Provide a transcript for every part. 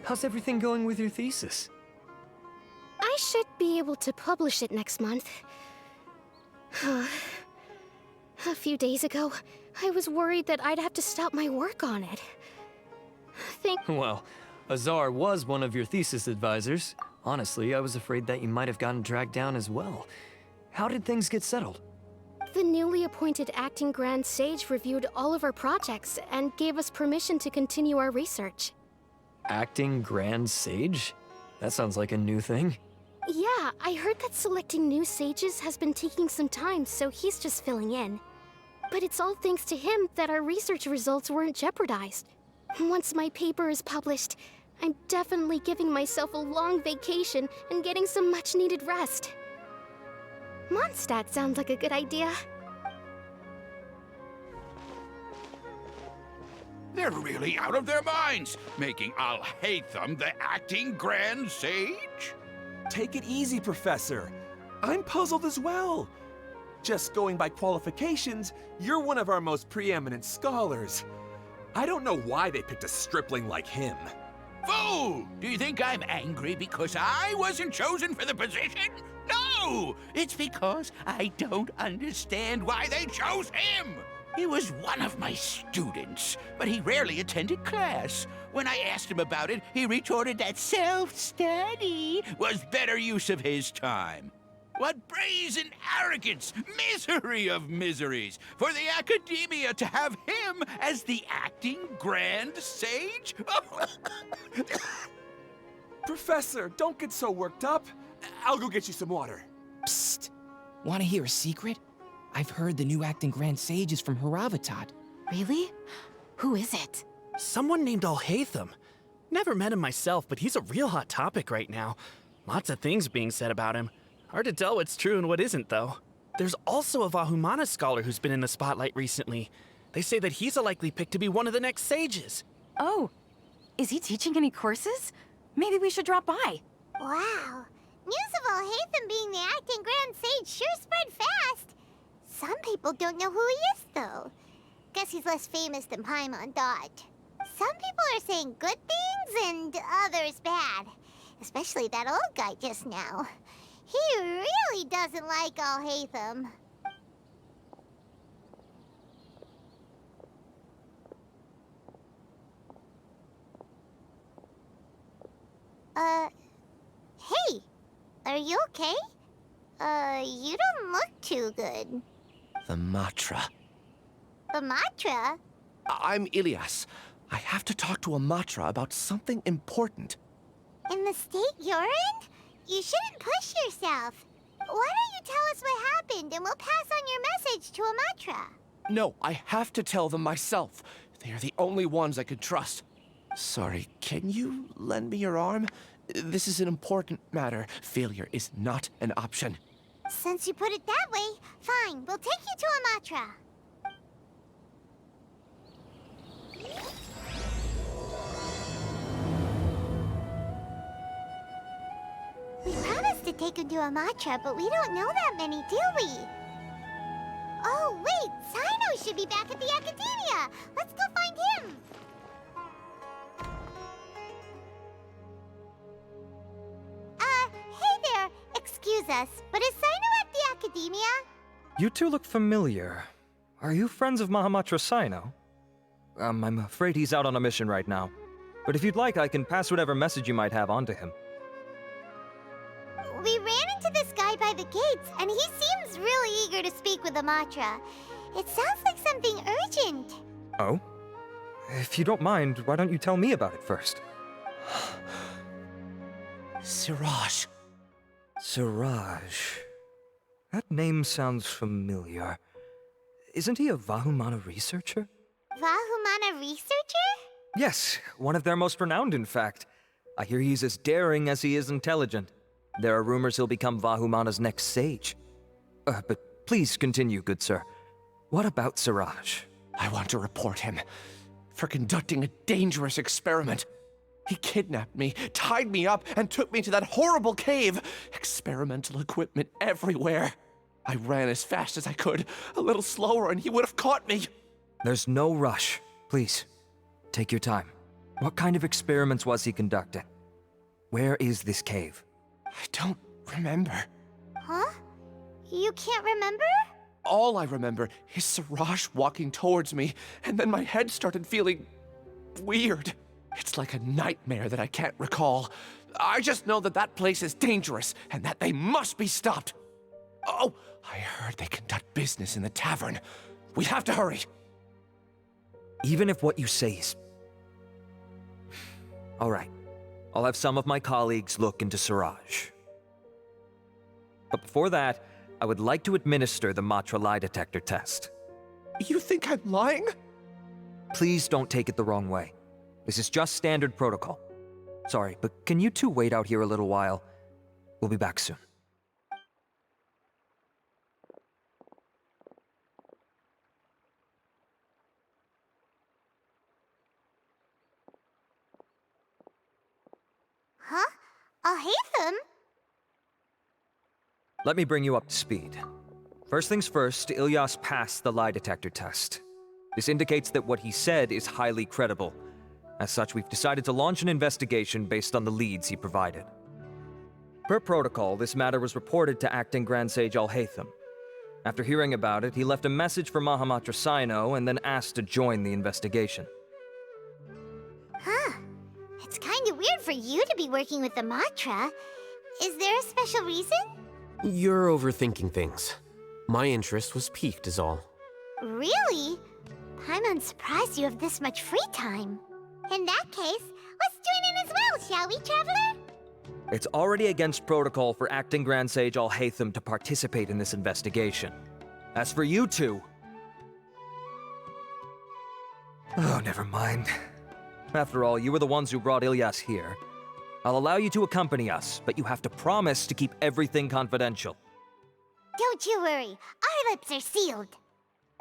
How's everything going with your thesis? I should be able to publish it next month. A few days ago, I was worried that I'd have to stop my work on it. Well, Azar was one of your thesis advisors. Honestly, I was afraid that you might have gotten dragged down as well. How did things get settled? The newly appointed acting Grand Sage reviewed all of our projects and gave us permission to continue our research. Acting Grand Sage? That sounds like a new thing. Yeah, I heard that selecting new sages has been taking some time, so he's just filling in. But it's all thanks to him that our research results weren't jeopardized. Once my paper is published, I'm definitely giving myself a long vacation and getting some much-needed rest. Mondstadt sounds like a good idea. They're really out of their minds, making Alhaitham the acting Grand Sage? Take it easy, Professor. I'm puzzled as well. Just going by qualifications, you're one of our most preeminent scholars. I don't know why they picked a stripling like him. Fool! Do you think I'm angry because I wasn't chosen for the position? No! It's because I don't understand why they chose him! He was one of my students, but he rarely attended class. When I asked him about it, he retorted that self-study was better use of his time. What brazen arrogance! Misery of miseries! For the academia to have him as the acting Grand Sage? Professor, don't get so worked up. I'll go get you some water. Psst! Want to hear a secret? I've heard the new acting Grand Sage is from Haravatat. Really? Who is it? Someone named Alhaitham. Never met him myself, but he's a real hot topic right now. Lots of things being said about him. Hard to tell what's true and what isn't, though. There's also a Vahumana scholar who's been in the spotlight recently. They say that he's a likely pick to be one of the next sages. Oh, is he teaching any courses? Maybe we should drop by. Wow. News of Alhaitham being the acting Grand Sage sure spread fast. Some people don't know who he is, though. Guess he's less famous than Paimon Dot. Some people are saying good things and others bad. Especially that old guy just now. He really doesn't like Alhaitham. Hey, are you okay? You don't look too good. The Matra. The Matra? I'm Ilias. I have to talk to a Matra about something important. In the state you're in? You shouldn't push yourself. Why don't you tell us what happened and we'll pass on your message to a Matra? No, I have to tell them myself. They are the only ones I could trust. Sorry, can you lend me your arm? This is an important matter. Failure is not an option. Since you put it that way, fine. We'll take you to a Matra. We promised to take him to a Matra, but we don't know that many, do we? Oh, wait! Sino should be back at the Academia! Let's go find him! Hey there! Excuse us, but is Sino at the Academia? You two look familiar. Are you friends of Mahamatra Sino? I'm afraid he's out on a mission right now. But if you'd like, I can pass whatever message you might have on to him. We ran into this guy by the gates, and he seems really eager to speak with the Matra. It sounds like something urgent. Oh? If you don't mind, why don't you tell me about it first? Siraj. Siraj. That name sounds familiar. Isn't he a Vahumana researcher? Vahumana researcher? Yes, one of their most renowned, in fact. I hear he's as daring as he is intelligent. There are rumors he'll become Vahumana's next sage. But please continue, good sir. What about Siraj? I want to report him for conducting a dangerous experiment. He kidnapped me, tied me up, and took me to that horrible cave. Experimental equipment everywhere. I ran as fast as I could, a little slower, and he would have caught me. There's no rush. Please, take your time. What kind of experiments was he conducting? Where is this cave? I don't remember. Huh? You can't remember? All I remember is Siraj walking towards me, and then my head started feeling weird. It's like a nightmare that I can't recall. I just know that that place is dangerous, and that they must be stopped. Oh, I heard they conduct business in the tavern. We have to hurry. Even if what you say is... All right. I'll have some of my colleagues look into Siraj. But before that, I would like to administer the Matra lie detector test. You think I'm lying? Please don't take it the wrong way. This is just standard protocol. Sorry, but can you two wait out here a little while? We'll be back soon. Huh? Alhaitham? Let me bring you up to speed. First things first, Ilyas passed the lie detector test. This indicates that what he said is highly credible. As such, we've decided to launch an investigation based on the leads he provided. Per protocol, this matter was reported to Acting Grand Sage Alhaitham. After hearing about it, he left a message for Mahamatra Sino and then asked to join the investigation. Huh. It's kinda weird for you to be working with the Matra. Is there a special reason? You're overthinking things. My interest was piqued is all. Really? I'm surprised you have this much free time. In that case, let's join in as well, shall we, Traveler? It's already against protocol for Acting Grand Sage Alhaitham to participate in this investigation. As for you two... Oh, never mind. After all, you were the ones who brought Ilyas here. I'll allow you to accompany us, but you have to promise to keep everything confidential. Don't you worry, our lips are sealed.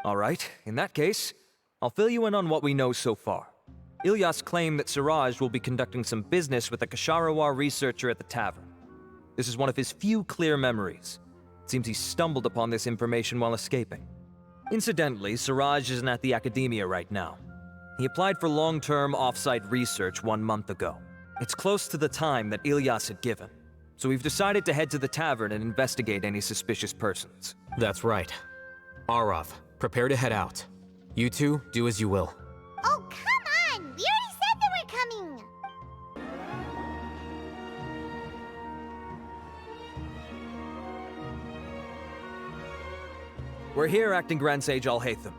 All right, in that case, I'll fill you in on what we know so far. Ilyas claimed that Siraj will be conducting some business with a Kasharawar researcher at the tavern. This is one of his few clear memories. It seems he stumbled upon this information while escaping. Incidentally, Siraj isn't at the academia right now. He applied for long-term off-site research 1 month ago. It's close to the time that Ilyas had given, so we've decided to head to the tavern and investigate any suspicious persons. That's right. Arav, prepare to head out. You two, do as you will. Oh, come on! We already said that we're coming! We're here, Acting Grand Sage Alhaitham.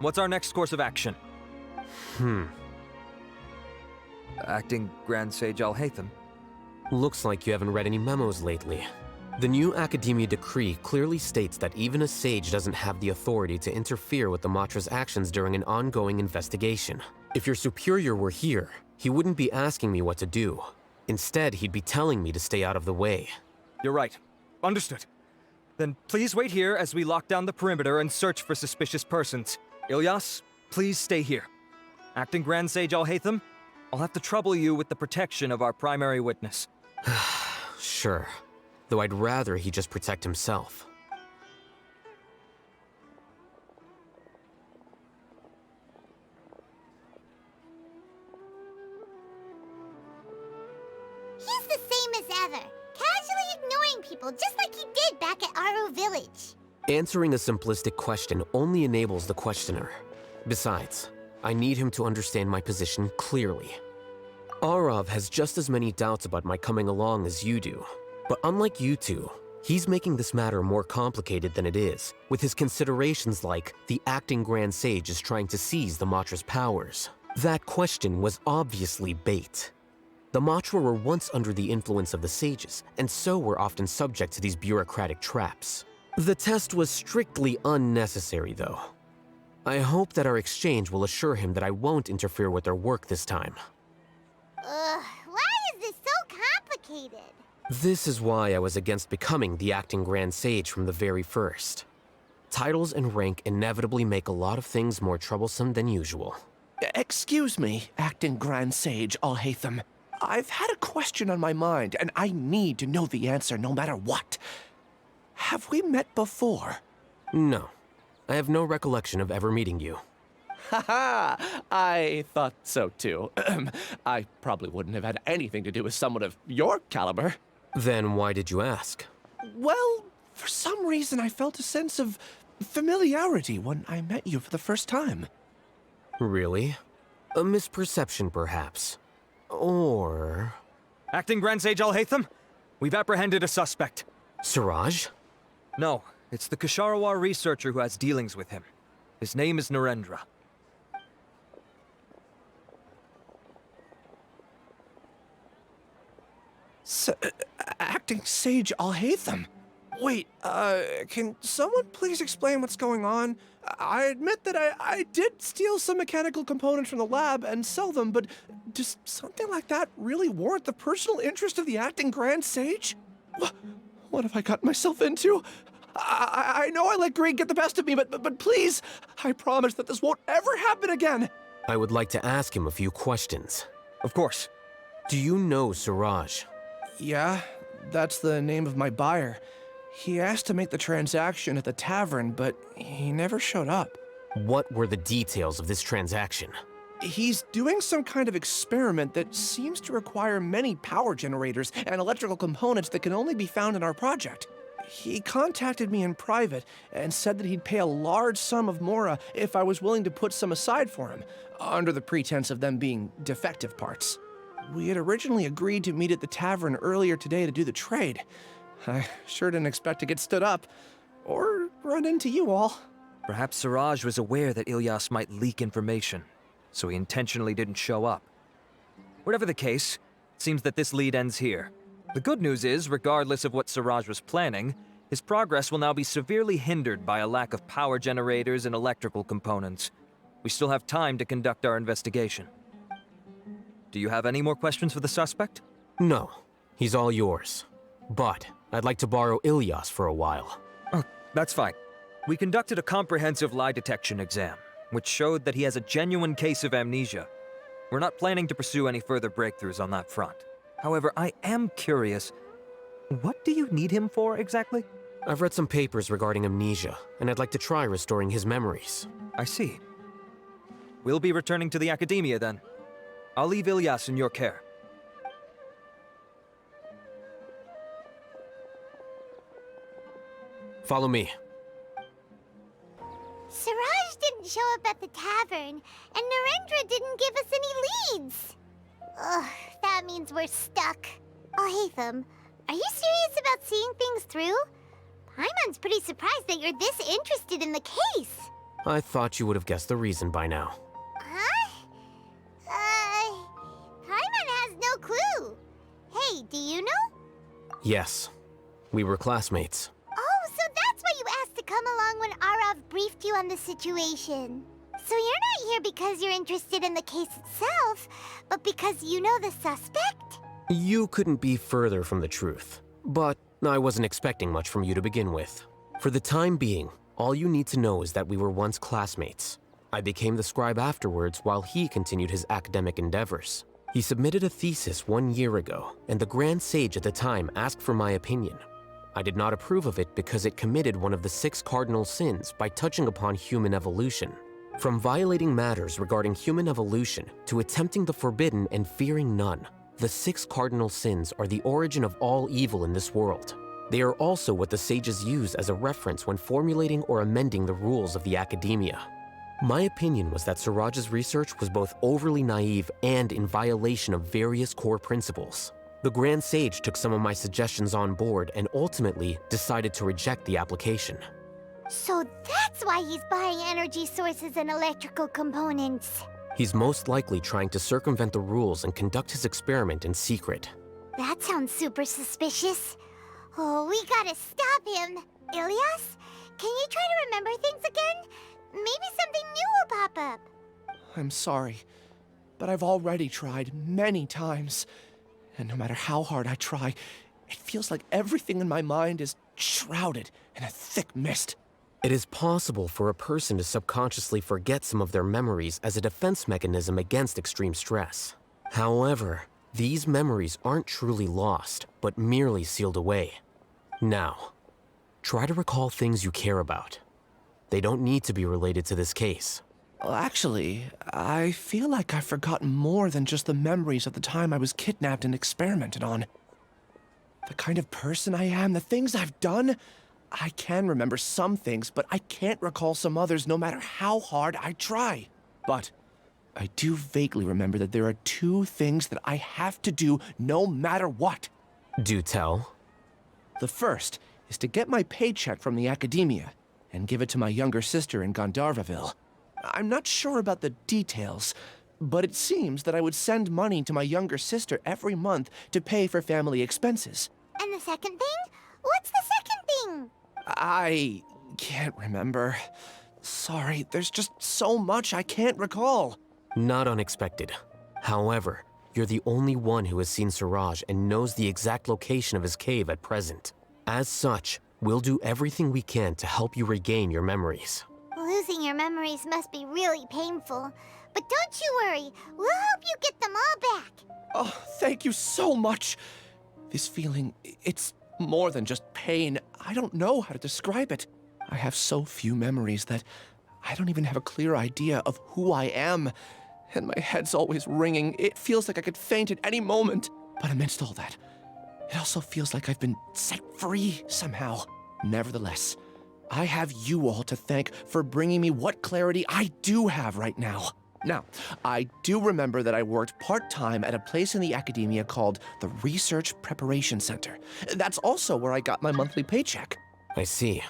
What's our next course of action? Acting Grand Sage Alhaitham? Looks like you haven't read any memos lately. The new Academia decree clearly states that even a sage doesn't have the authority to interfere with the Matra's actions during an ongoing investigation. If your superior were here, he wouldn't be asking me what to do. Instead, he'd be telling me to stay out of the way. You're right. Understood. Then please wait here as we lock down the perimeter and search for suspicious persons. Ilyas, please stay here. Acting Grand Sage Alhaitham, I'll have to trouble you with the protection of our primary witness. Sure. Though I'd rather he just protect himself. He's the same as ever, casually ignoring people just like he did back at Aru Village. Answering a simplistic question only enables the questioner. Besides, I need him to understand my position clearly. Arav has just as many doubts about my coming along as you do. But unlike you two, he's making this matter more complicated than it is, with his considerations like the acting Grand Sage is trying to seize the Matra's powers. That question was obviously bait. The Matra were once under the influence of the sages, and so were often subject to these bureaucratic traps. The test was strictly unnecessary, though. I hope that our exchange will assure him that I won't interfere with their work this time. Why is this so complicated? This is why I was against becoming the acting Grand Sage from the very first. Titles and rank inevitably make a lot of things more troublesome than usual. Excuse me, Acting Grand Sage Alhaitham. I've had a question on my mind, and I need to know the answer no matter what. Have we met before? No. I have no recollection of ever meeting you. Haha! I thought so too. I probably wouldn't have had anything to do with someone of your caliber. Then why did you ask? Well, for some reason I felt a sense of familiarity when I met you for the first time. Really? A misperception, perhaps. Or... Acting Grand Sage Alhaitham, we've apprehended a suspect. Siraj? No, it's the Ksharawar researcher who has dealings with him. His name is Narendra. Acting Sage Alhaitham? Wait, can someone please explain what's going on? I admit that I did steal some mechanical components from the lab and sell them, but does something like that really warrant the personal interest of the Acting Grand Sage? What have I gotten myself into? I know I let greed get the best of me, but please, I promise that this won't ever happen again. I would like to ask him a few questions. Of course. Do you know Siraj? Yeah, that's the name of my buyer. He asked to make the transaction at the tavern, but he never showed up. What were the details of this transaction? He's doing some kind of experiment that seems to require many power generators and electrical components that can only be found in our project. He contacted me in private and said that he'd pay a large sum of Mora if I was willing to put some aside for him, under the pretense of them being defective parts. We had originally agreed to meet at the tavern earlier today to do the trade. I sure didn't expect to get stood up, or run into you all. Perhaps Siraj was aware that Ilyas might leak information, so he intentionally didn't show up. Whatever the case, it seems that this lead ends here. The good news is, regardless of what Siraj was planning, his progress will now be severely hindered by a lack of power generators and electrical components. We still have time to conduct our investigation. Do you have any more questions for the suspect? No, he's all yours. But I'd like to borrow Ilyas for a while. Oh, that's fine. We conducted a comprehensive lie detection exam, which showed that he has a genuine case of amnesia. We're not planning to pursue any further breakthroughs on that front. However, I am curious, what do you need him for exactly? I've read some papers regarding amnesia, and I'd like to try restoring his memories. I see. We'll be returning to the Academia then. I'll leave Ilyas in your care. Follow me. Siraj didn't show up at the tavern, and Narendra didn't give us any leads. Ugh, that means we're stuck. Alhaitham, are you serious about seeing things through? Paimon's pretty surprised that you're this interested in the case. I thought you would have guessed the reason by now. Huh? Paimon has no clue. Hey, do you know? Yes, we were classmates. Oh, so that's why you asked to come along when Arav briefed you on the situation. So you're not here because you're interested in the case itself, but because you know the suspect? You couldn't be further from the truth, but I wasn't expecting much from you to begin with. For the time being, all you need to know is that we were once classmates. I became the scribe afterwards while he continued his academic endeavors. He submitted a thesis 1 year ago, and the Grand Sage at the time asked for my opinion. I did not approve of it because it committed one of the 6 cardinal sins by touching upon human evolution. From violating matters regarding human evolution to attempting the forbidden and fearing none, the 6 cardinal sins are the origin of all evil in this world. They are also what the sages use as a reference when formulating or amending the rules of the Academia. My opinion was that Siraj's research was both overly naive and in violation of various core principles. The Grand Sage took some of my suggestions on board and ultimately decided to reject the application. So that's why he's buying energy sources and electrical components. He's most likely trying to circumvent the rules and conduct his experiment in secret. That sounds super suspicious. Oh, we gotta stop him. Ilyas, can you try to remember things again? Maybe something new will pop up. I'm sorry, but I've already tried many times. And no matter how hard I try, it feels like everything in my mind is shrouded in a thick mist. It is possible for a person to subconsciously forget some of their memories as a defense mechanism against extreme stress. However, these memories aren't truly lost, but merely sealed away. Now, try to recall things you care about. They don't need to be related to this case. Well, actually, I feel like I've forgotten more than just the memories of the time I was kidnapped and experimented on. The kind of person I am, the things I've done, I can remember some things, but I can't recall some others no matter how hard I try. But I do vaguely remember that there are 2 things that I have to do no matter what. Do tell. The first is to get my paycheck from the academia and give it to my younger sister in Gandharvaville. I'm not sure about the details, but it seems that I would send money to my younger sister every month to pay for family expenses. And the second thing? What's the second thing? I can't remember. Sorry, there's just so much I can't recall. Not unexpected. However, you're the only one who has seen Suraj and knows the exact location of his cave at present. As such, we'll do everything we can to help you regain your memories. Losing your memories must be really painful. But don't you worry, we'll help you get them all back. Oh, thank you so much. This feeling, it's more than just pain. I don't know how to describe it. I have so few memories that I don't even have a clear idea of who I am. And my head's always ringing. It feels like I could faint at any moment. But amidst all that, it also feels like I've been set free somehow. Nevertheless, I have you all to thank for bringing me what clarity I do have right now. Now, I do remember that I worked part-time at a place in the academia called the Research Preparation Center. That's also where I got my monthly paycheck. I see.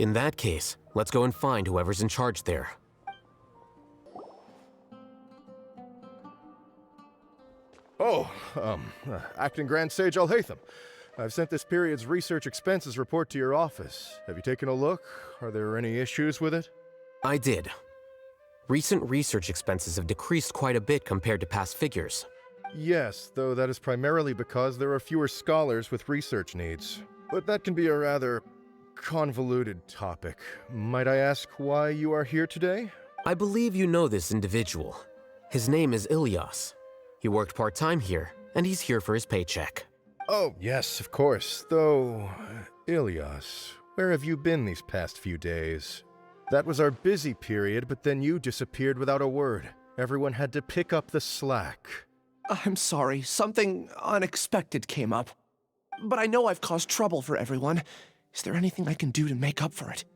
In that case, let's go and find whoever's in charge there. Acting Grand Sage Alhaitham. I've sent this period's research expenses report to your office. Have you taken a look? Are there any issues with it? I did. Recent research expenses have decreased quite a bit compared to past figures. Yes, though that is primarily because there are fewer scholars with research needs. But that can be a rather convoluted topic. Might I ask why you are here today? I believe you know this individual. His name is Ilyas. He worked part-time here, and he's here for his paycheck. Oh, yes, of course. Though, Ilyas, where have you been these past few days? That was our busy period, but then you disappeared without a word. Everyone had to pick up the slack. I'm sorry, something unexpected came up. But I know I've caused trouble for everyone. Is there anything I can do to make up for it?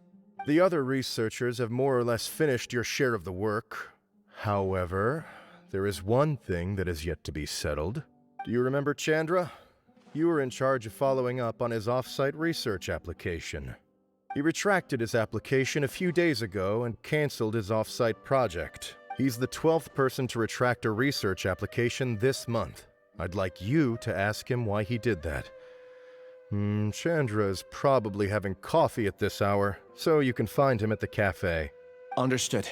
The other researchers have more or less finished your share of the work. However, there is one thing that is yet to be settled. Do you remember Chandra? You were in charge of following up on his off-site research application. He retracted his application a few days ago and canceled his off-site project. He's the 12th person to retract a research application this month. I'd like you to ask him why he did that. Chandra is probably having coffee at this hour, so you can find him at the cafe. Understood.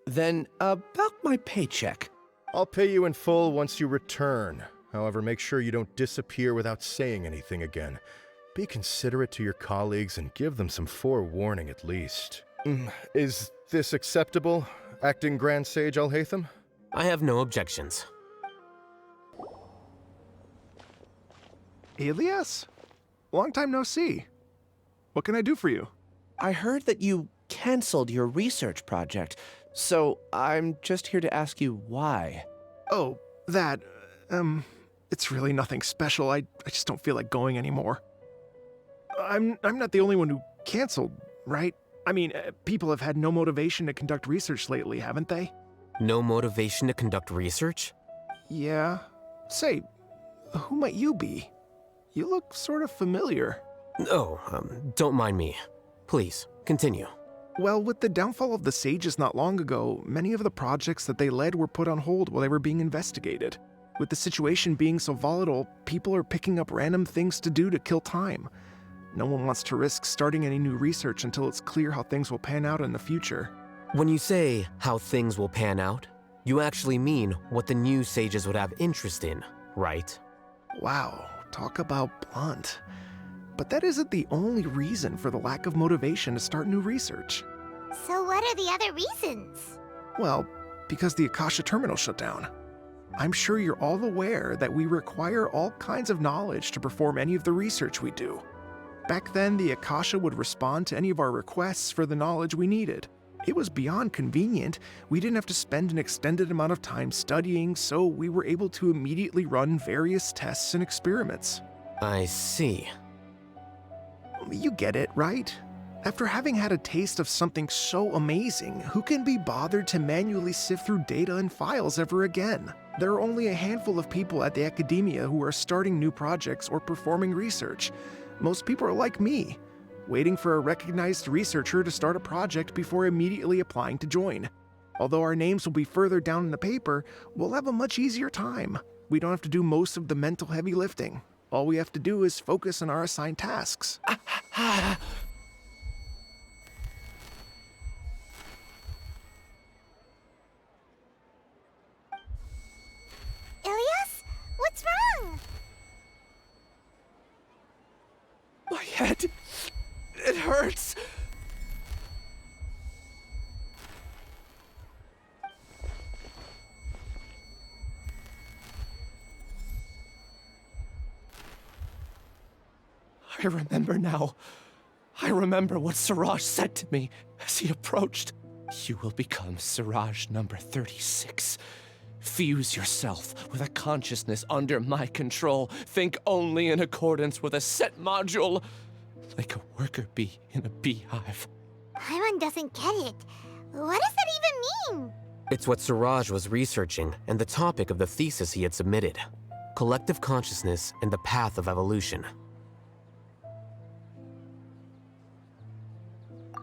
Then, about my paycheck. I'll pay you in full once you return. However, make sure you don't disappear without saying anything again. Be considerate to your colleagues and give them some forewarning at least. Is this acceptable, Acting Grand Sage Alhaitham? I have no objections. Ilyas? Long time no see. What can I do for you? I heard that you canceled your research project, so I'm just here to ask you why. Oh, that, it's really nothing special. I just don't feel like going anymore. I'm not the only one who canceled, right? I mean, people have had no motivation to conduct research lately, haven't they? No motivation to conduct research? Yeah. Say, who might you be? You look sort of familiar. Oh, don't mind me. Please, continue. Well, with the downfall of the Sages not long ago, many of the projects that they led were put on hold while they were being investigated. With the situation being so volatile, people are picking up random things to do to kill time. No one wants to risk starting any new research until it's clear how things will pan out in the future. When you say how things will pan out, you actually mean what the new sages would have interest in, right? Wow, talk about blunt. But that isn't the only reason for the lack of motivation to start new research. So what are the other reasons? Well, because the Akasha terminal shut down. I'm sure you're all aware that we require all kinds of knowledge to perform any of the research we do. Back then, the Akasha would respond to any of our requests for the knowledge we needed. It was beyond convenient. We didn't have to spend an extended amount of time studying, so we were able to immediately run various tests and experiments. I see. You get it, right? After having had a taste of something so amazing, who can be bothered to manually sift through data and files ever again? There are only a handful of people at the academia who are starting new projects or performing research. Most people are like me, waiting for a recognized researcher to start a project before immediately applying to join. Although our names will be further down in the paper, we'll have a much easier time. We don't have to do most of the mental heavy lifting. All we have to do is focus on our assigned tasks. Ilias? What's wrong? My head. It hurts. I remember now. I remember what Siraj said to me as he approached. You will become Siraj number 36. Fuse yourself with a consciousness under my control. Think only in accordance with a set module. Like a worker bee in a beehive. Paimon doesn't get it. What does that even mean? It's what Siraj was researching and the topic of the thesis he had submitted. Collective consciousness and the path of evolution.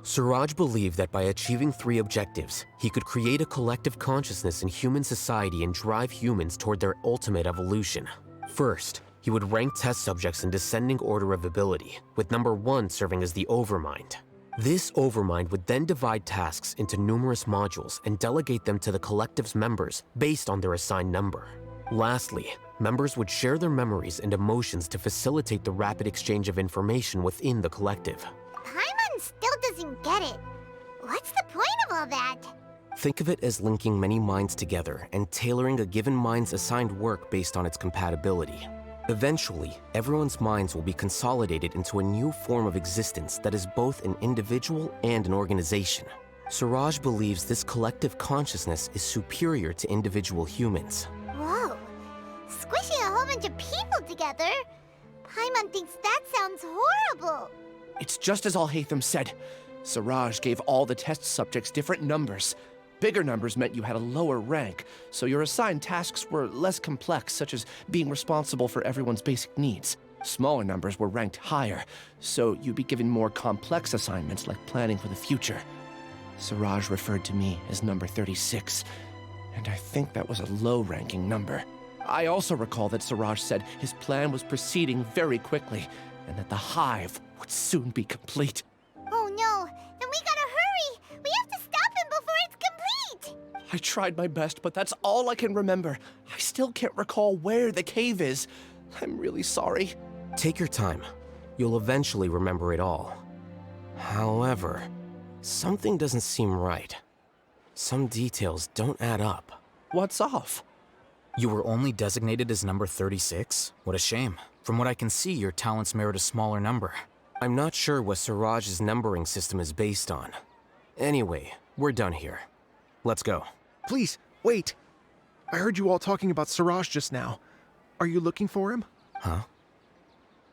Siraj believed that by achieving 3 objectives, he could create a collective consciousness in human society and drive humans toward their ultimate evolution. First, he would rank test subjects in descending order of ability, with number 1 serving as the Overmind. This Overmind would then divide tasks into numerous modules and delegate them to the collective's members based on their assigned number. Lastly, members would share their memories and emotions to facilitate the rapid exchange of information within the collective. Paimon still doesn't get it. What's the point of all that? Think of it as linking many minds together and tailoring a given mind's assigned work based on its compatibility. Eventually, everyone's minds will be consolidated into a new form of existence that is both an individual and an organization. Siraj believes this collective consciousness is superior to individual humans. Whoa. Squishing a whole bunch of people together? Paimon thinks that sounds horrible. It's just as Alhaitham said. Siraj gave all the test subjects different numbers. Bigger numbers meant you had a lower rank, so your assigned tasks were less complex, such as being responsible for everyone's basic needs. Smaller numbers were ranked higher, so you'd be given more complex assignments like planning for the future. Siraj referred to me as number 36, and I think that was a low-ranking number. I also recall that Siraj said his plan was proceeding very quickly, and that the hive would soon be complete. Oh no, then we gotta hurry! We have to stop him before it's complete! I tried my best, but that's all I can remember. I still can't recall where the cave is. I'm really sorry. Take your time. You'll eventually remember it all. However, something doesn't seem right. Some details don't add up. What's off? You were only designated as number 36? What a shame. From what I can see, your talents merit a smaller number. I'm not sure what Siraj's numbering system is based on. Anyway, we're done here. Let's go. Please, wait. I heard you all talking about Siraj just now. Are you looking for him? Huh?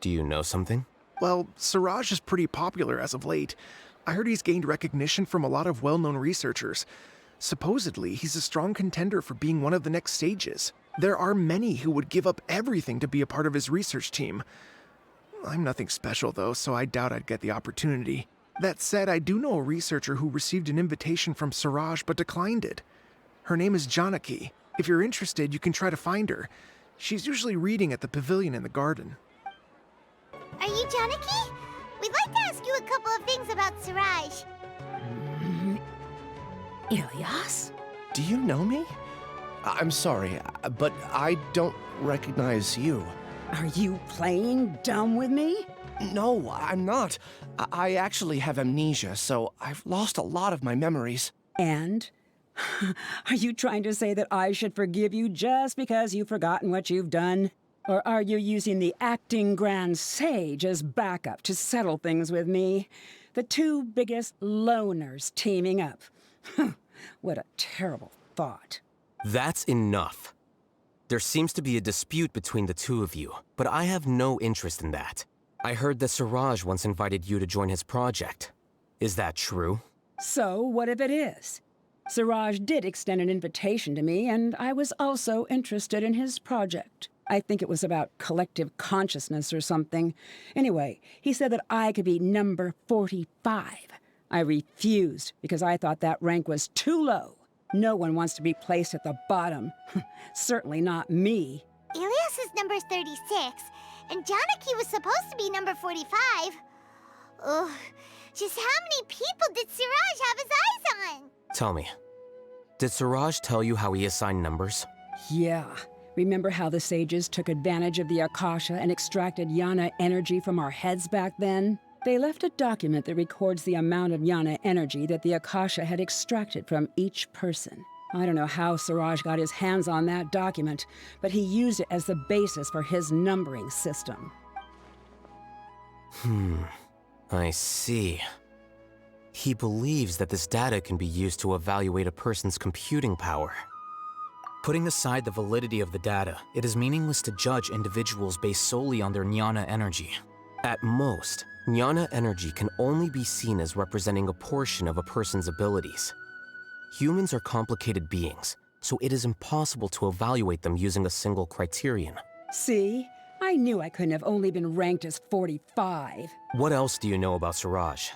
Do you know something? Well, Siraj is pretty popular as of late. I heard he's gained recognition from a lot of well-known researchers. Supposedly, he's a strong contender for being one of the next sages. There are many who would give up everything to be a part of his research team. I'm nothing special, though, so I doubt I'd get the opportunity. That said, I do know a researcher who received an invitation from Siraj but declined it. Her name is Janaki. If you're interested, you can try to find her. She's usually reading at the pavilion in the garden. Are you Janaki? We'd like to ask you a couple of things about Siraj. Ilias? Do you know me? I'm sorry, but I don't recognize you. Are you playing dumb with me? No, I'm not. I actually have amnesia, so I've lost a lot of my memories. And? Are you trying to say that I should forgive you just because you've forgotten what you've done? Or are you using the acting Grand Sage as backup to settle things with me? The two biggest loners teaming up. What a terrible thought. That's enough. There seems to be a dispute between the two of you, but I have no interest in that. I heard that Siraj once invited you to join his project. Is that true? So, what if it is? Siraj did extend an invitation to me, and I was also interested in his project. I think it was about collective consciousness or something. Anyway, he said that I could be number 45. I refused because I thought that rank was too low. No one wants to be placed at the bottom. Certainly not me. Ilias is number 36, and Janaki was supposed to be number 45. Ugh, just how many people did Siraj have his eyes on? Tell me, did Siraj tell you how he assigned numbers? Yeah. Remember how the sages took advantage of the Akasha and extracted Yana energy from our heads back then? They left a document that records the amount of Yana energy that the Akasha had extracted from each person. I don't know how Siraj got his hands on that document, but he used it as the basis for his numbering system. I see. He believes that this data can be used to evaluate a person's computing power. Putting aside the validity of the data, it is meaningless to judge individuals based solely on their jnana energy. At most, jnana energy can only be seen as representing a portion of a person's abilities. Humans are complicated beings, so it is impossible to evaluate them using a single criterion. See? I knew I couldn't have only been ranked as 45. What else do you know about Siraj?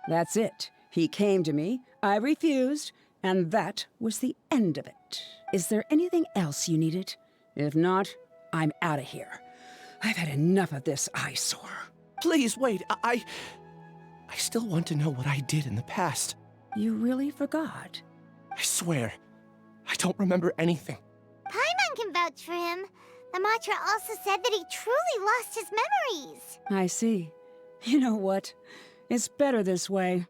That's it. He came to me, I refused, and that was the end of it. Is there anything else you needed? If not, I'm out of here. I've had enough of this eyesore. Please, wait. I still want to know what I did in the past. You really forgot? I swear, I don't remember anything. Paimon can vouch for him. The mantra also said that he truly lost his memories. I see. You know what? It's better this way.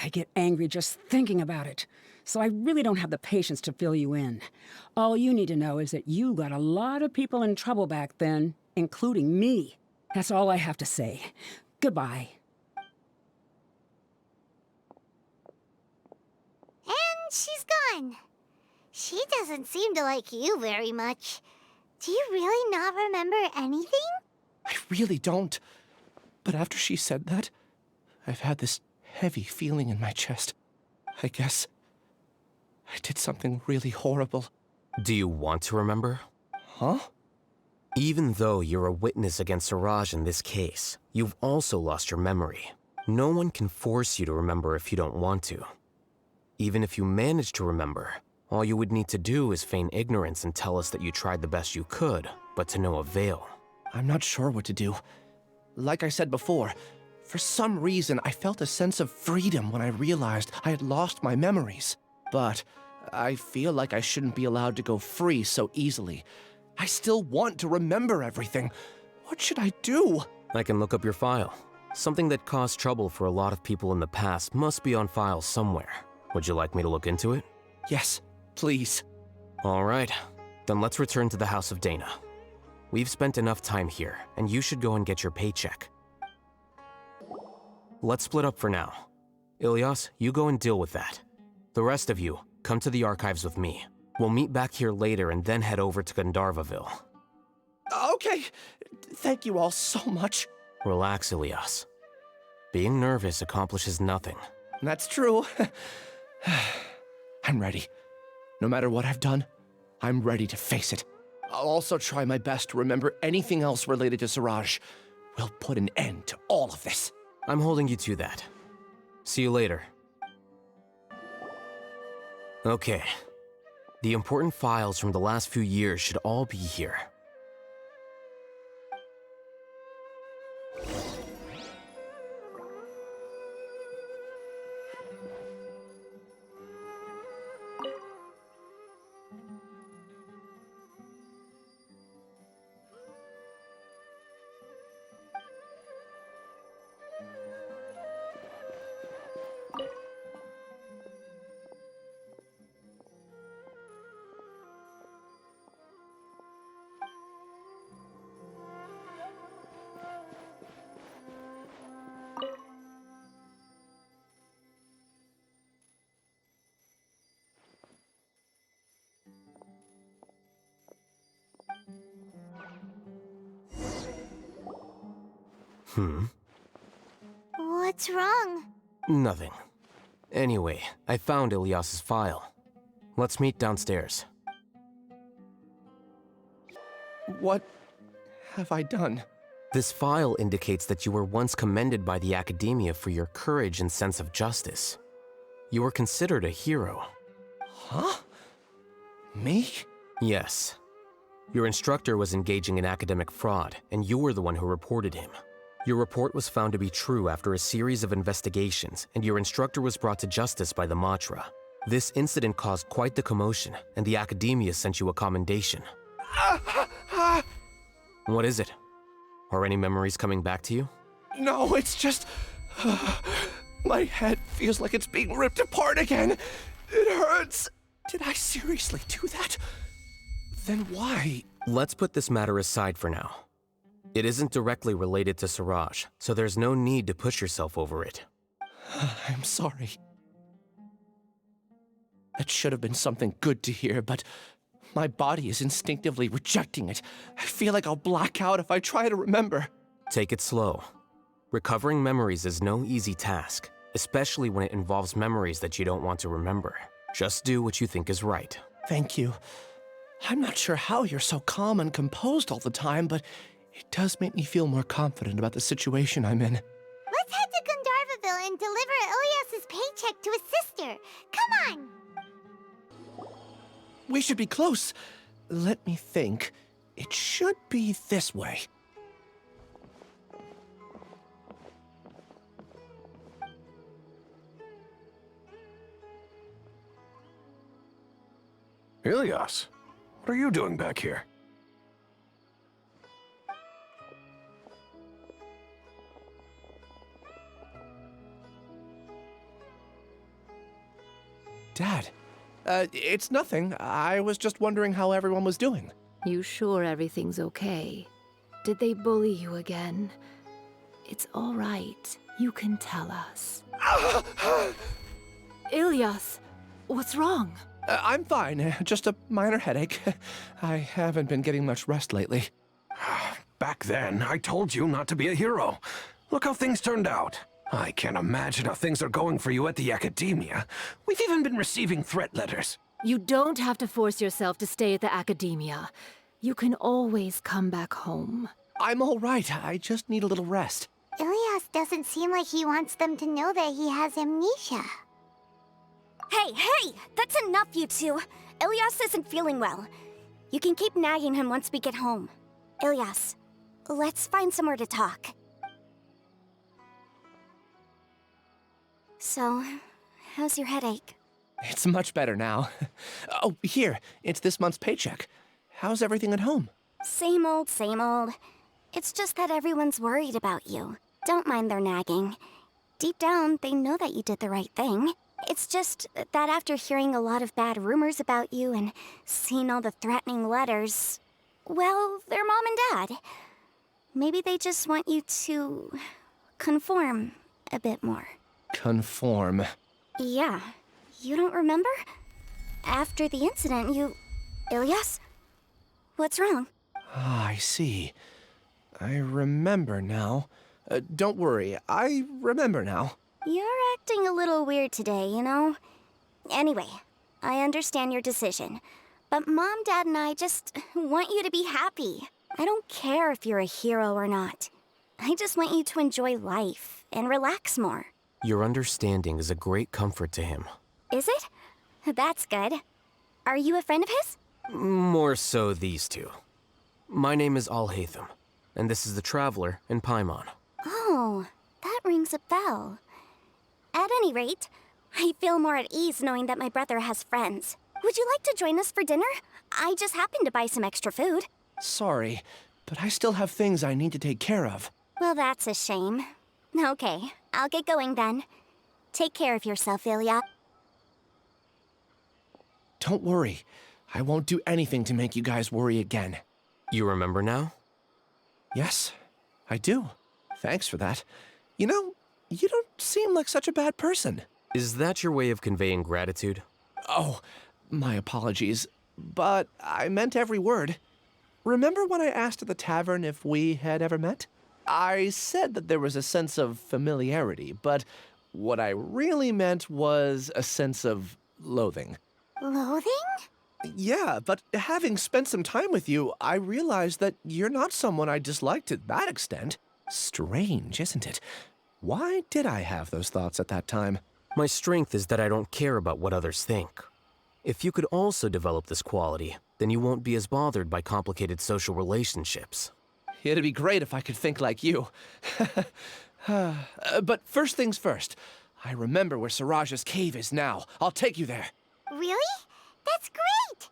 I get angry just thinking about it, so I really don't have the patience to fill you in. All you need to know is that you got a lot of people in trouble back then, including me. That's all I have to say. Goodbye. And she's gone. She doesn't seem to like you very much. Do you really not remember anything? I really don't. But after she said that, I've had this heavy feeling in my chest. I guess I did something really horrible. Do you want to remember? Huh? Even though you're a witness against Siraj in this case, you've also lost your memory. No one can force you to remember if you don't want to. Even if you manage to remember, all you would need to do is feign ignorance and tell us that you tried the best you could, but to no avail. I'm not sure what to do. Like I said before, for some reason I felt a sense of freedom when I realized I had lost my memories. But I feel like I shouldn't be allowed to go free so easily. I still want to remember everything. What should I do? I can look up your file. Something that caused trouble for a lot of people in the past must be on file somewhere. Would you like me to look into it? Yes, please. All right, then let's return to the House of Dana. We've spent enough time here, and you should go and get your paycheck. Let's split up for now. Ilias, you go and deal with that. The rest of you, come to the archives with me. We'll meet back here later and then head over to Gandharvaville. Okay, thank you all so much. Relax, Ilias. Being nervous accomplishes nothing. That's true. I'm ready. No matter what I've done, I'm ready to face it. I'll also try my best to remember anything else related to Siraj. We'll put an end to all of this. I'm holding you to that. See you later. Okay. The important files from the last few years should all be here. What's wrong? Nothing. Anyway, I found Ilyas's file. Let's meet downstairs. What have I done? This file indicates that you were once commended by the Academia for your courage and sense of justice. You were considered a hero. Huh? Me? Yes. Your instructor was engaging in academic fraud, and you were the one who reported him. Your report was found to be true after a series of investigations, and your instructor was brought to justice by the Matra. This incident caused quite the commotion, and the Academia sent you a commendation. What is it? Are any memories coming back to you? No, it's just... my head feels like it's being ripped apart again. It hurts. Did I seriously do that? Then why? Let's put this matter aside for now. It isn't directly related to Siraj, so there's no need to push yourself over it. I'm sorry. That should have been something good to hear, but my body is instinctively rejecting it. I feel like I'll black out if I try to remember. Take it slow. Recovering memories is no easy task, especially when it involves memories that you don't want to remember. Just do what you think is right. Thank you. I'm not sure how you're so calm and composed all the time, but it does make me feel more confident about the situation I'm in. Let's head to Gandharvaville and deliver Ilyas's paycheck to his sister. Come on! We should be close. Let me think. It should be this way. Ilyas, what are you doing back here? Dad, it's nothing. I was just wondering how everyone was doing. You sure everything's okay? Did they bully you again? It's all right. You can tell us. Ilyas, what's wrong? I'm fine. Just a minor headache. I haven't been getting much rest lately. Back then, I told you not to be a hero. Look how things turned out. I can't imagine how things are going for you at the Academia. We've even been receiving threat letters. You don't have to force yourself to stay at the Academia. You can always come back home. I'm all right. I just need a little rest. Ilyas doesn't seem like he wants them to know that he has amnesia. Hey! That's enough, you two! Ilyas isn't feeling well. You can keep nagging him once we get home. Ilyas, let's find somewhere to talk. So, how's your headache? It's much better now. Oh, here. It's this month's paycheck. How's everything at home? Same old, same old. It's just that everyone's worried about you. Don't mind their nagging. Deep down, they know that you did the right thing. It's just that after hearing a lot of bad rumors about you and seeing all the threatening letters, well, they're mom and dad. Maybe they just want you to conform a bit more. Conform. Yeah. You don't remember? After the incident, you... Ilyas? What's wrong? Ah, I see. I remember now. Don't worry, I remember now. You're acting a little weird today, you know? Anyway, I understand your decision. But Mom, Dad, and I just want you to be happy. I don't care if you're a hero or not. I just want you to enjoy life and relax more. Your understanding is a great comfort to him. Is it? That's good. Are you a friend of his? More so these two. My name is Alhaitham, and this is the Traveler in Paimon. Oh, that rings a bell. At any rate, I feel more at ease knowing that my brother has friends. Would you like to join us for dinner? I just happened to buy some extra food. Sorry, but I still have things I need to take care of. Well, that's a shame. Okay, I'll get going then. Take care of yourself, Ilya. Don't worry. I won't do anything to make you guys worry again. You remember now? Yes, I do. Thanks for that. You know, you don't seem like such a bad person. Is that your way of conveying gratitude? Oh, my apologies. But I meant every word. Remember when I asked at the tavern if we had ever met? I said that there was a sense of familiarity, but what I really meant was a sense of loathing. Loathing? Yeah, but having spent some time with you, I realized that you're not someone I dislike to that extent. Strange, isn't it? Why did I have those thoughts at that time? My strength is that I don't care about what others think. If you could also develop this quality, then you won't be as bothered by complicated social relationships. It'd be great if I could think like you. But first things first, I remember where Siraj's cave is now. I'll take you there. Really? That's great!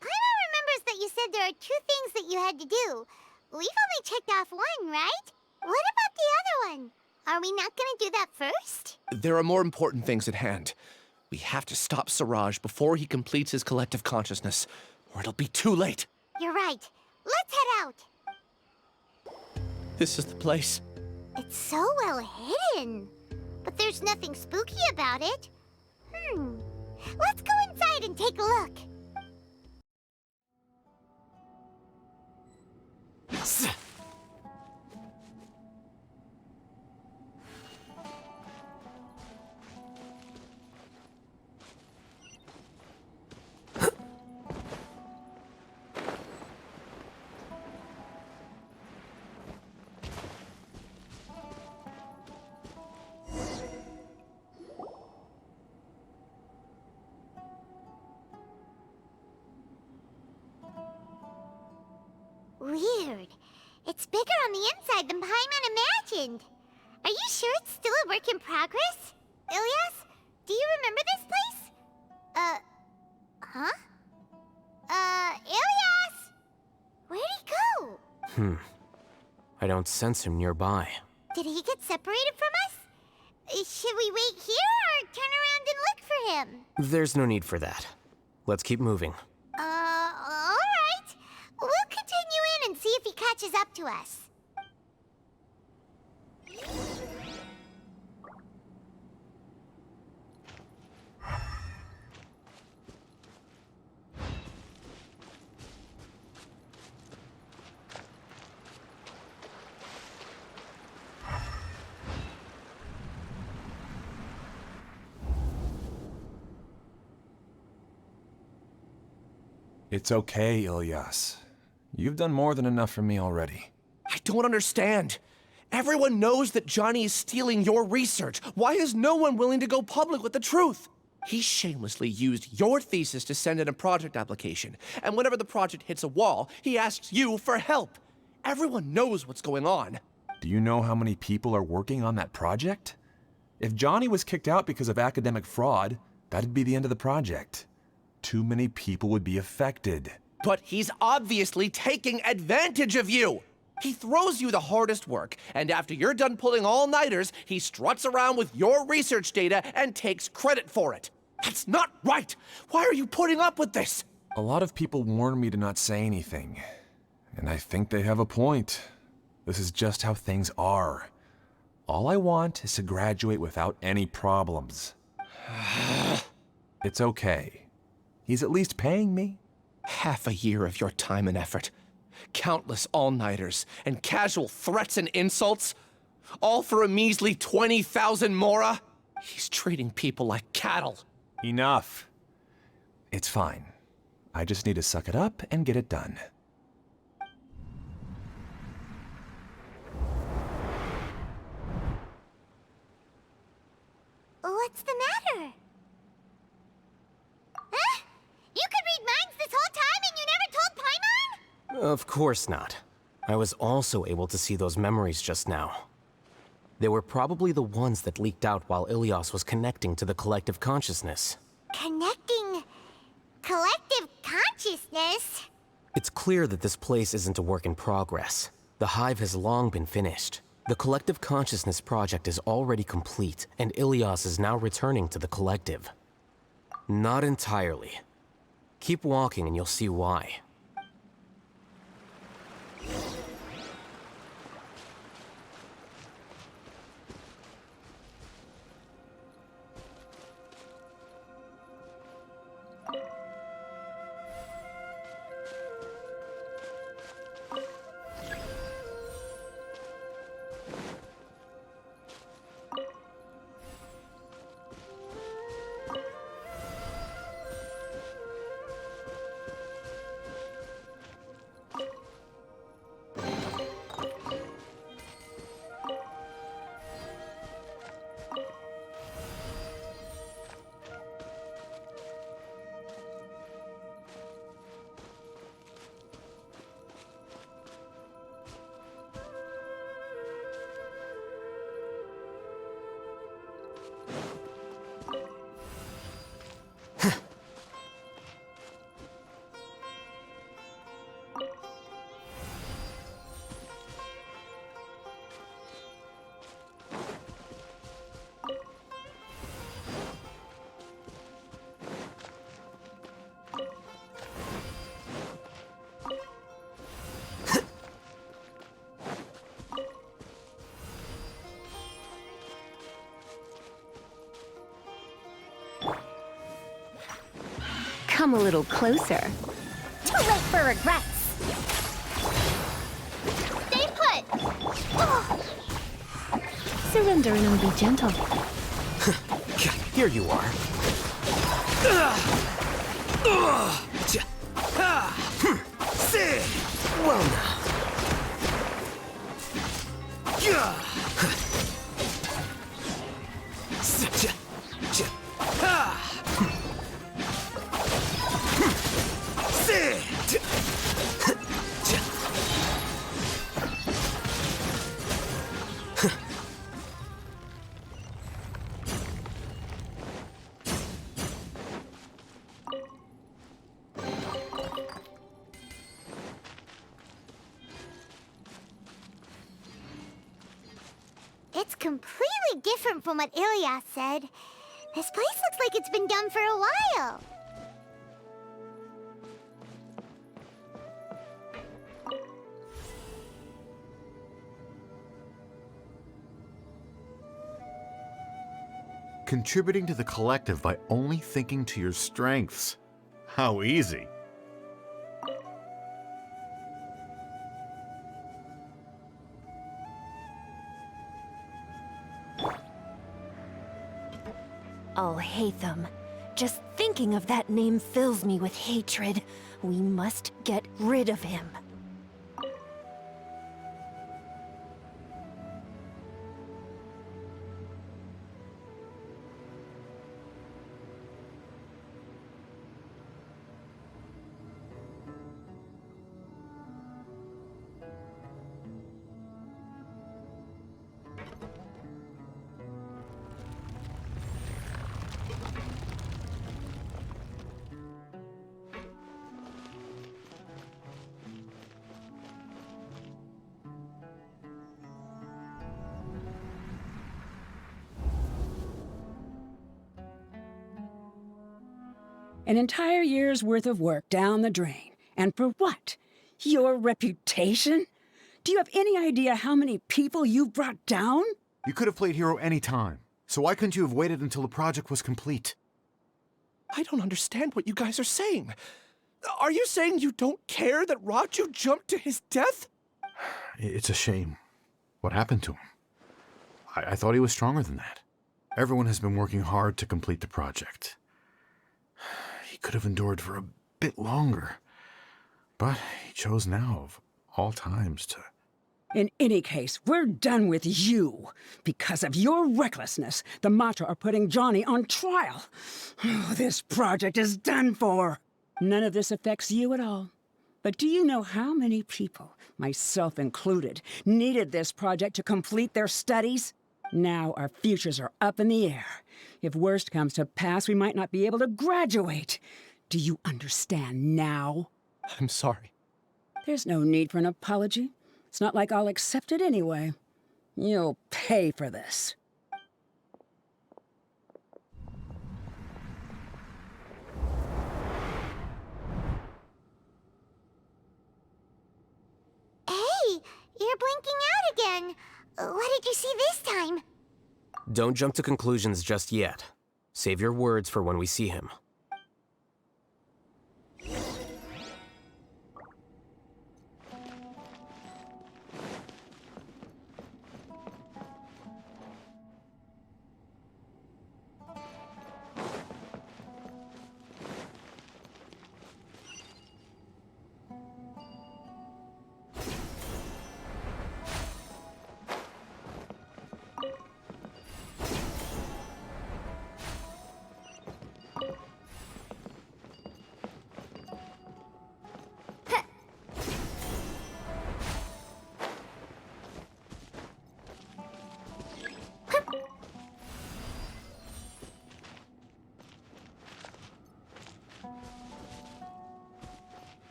Paimon remembers that you said there are 2 things that you had to do. We've only checked off one, right? What about the other one? Are we not gonna do that first? There are more important things at hand. We have to stop Siraj before he completes his collective consciousness, or it'll be too late. You're right. Let's head out. This is the place. It's so well hidden. But there's nothing spooky about it. Let's go inside and take a look. Weird. It's bigger on the inside than Paimon imagined. Are you sure it's still a work in progress? Ilias, do you remember this place? Huh? Ilias! Where'd he go? I don't sense him nearby. Did he get separated from us? Should we wait here or turn around and look for him? There's no need for that. Let's keep moving. Alright. We'll continue in and see if he catches up to us. It's okay, Ilyas. You've done more than enough for me already. I don't understand. Everyone knows that Johnny is stealing your research. Why is no one willing to go public with the truth? He shamelessly used your thesis to send in a project application, and whenever the project hits a wall, he asks you for help. Everyone knows what's going on. Do you know how many people are working on that project? If Johnny was kicked out because of academic fraud, that'd be the end of the project. Too many people would be affected. But he's obviously taking advantage of you! He throws you the hardest work, and after you're done pulling all-nighters, he struts around with your research data and takes credit for it. That's not right! Why are you putting up with this? A lot of people warn me to not say anything, and I think they have a point. This is just how things are. All I want is to graduate without any problems. It's okay. He's at least paying me. Half a year of your time and effort. Countless all-nighters and casual threats and insults. All for a measly 20,000 mora? He's treating people like cattle. Enough. It's fine. I just need to suck it up and get it done. What's the matter? Huh? You could read minds this whole time and you never told Paimon? Of course not. I was also able to see those memories just now. They were probably the ones that leaked out while Ilias was connecting to the collective consciousness. Connecting... collective consciousness? It's clear that this place isn't a work in progress. The hive has long been finished. The collective consciousness project is already complete, and Ilias is now returning to the collective. Not entirely. Keep walking and you'll see why. Come a little closer. Too late for regrets. Stay put. Oh. Surrender and be gentle. Here you are. Well now. It's completely different from what Ilyas said. This place looks like it's been done for a while. Contributing to the collective by only thinking to your strengths. How easy. Alhaitham. Just thinking of that name fills me with hatred. We must get rid of him. An entire year's worth of work down the drain. And for what? Your reputation? Do you have any idea how many people you've brought down? You could have played hero any time, so why couldn't you have waited until the project was complete? I don't understand what you guys are saying. Are you saying you don't care that Raju jumped to his death? It's a shame. What happened to him? I thought he was stronger than that. Everyone has been working hard to complete the project. He could have endured for a bit longer. But he chose now, of all times, to... In any case, we're done with you. Because of your recklessness, the Matra are putting Johnny on trial. This project is done for. None of this affects you at all. But do you know how many people, myself included, needed this project to complete their studies? Now our futures are up in the air. If worst comes to pass, we might not be able to graduate. Do you understand now? I'm sorry. There's no need for an apology. It's not like I'll accept it anyway. You'll pay for this. Hey, you're blinking out again. What did you see this time? Don't jump to conclusions just yet. Save your words for when we see him.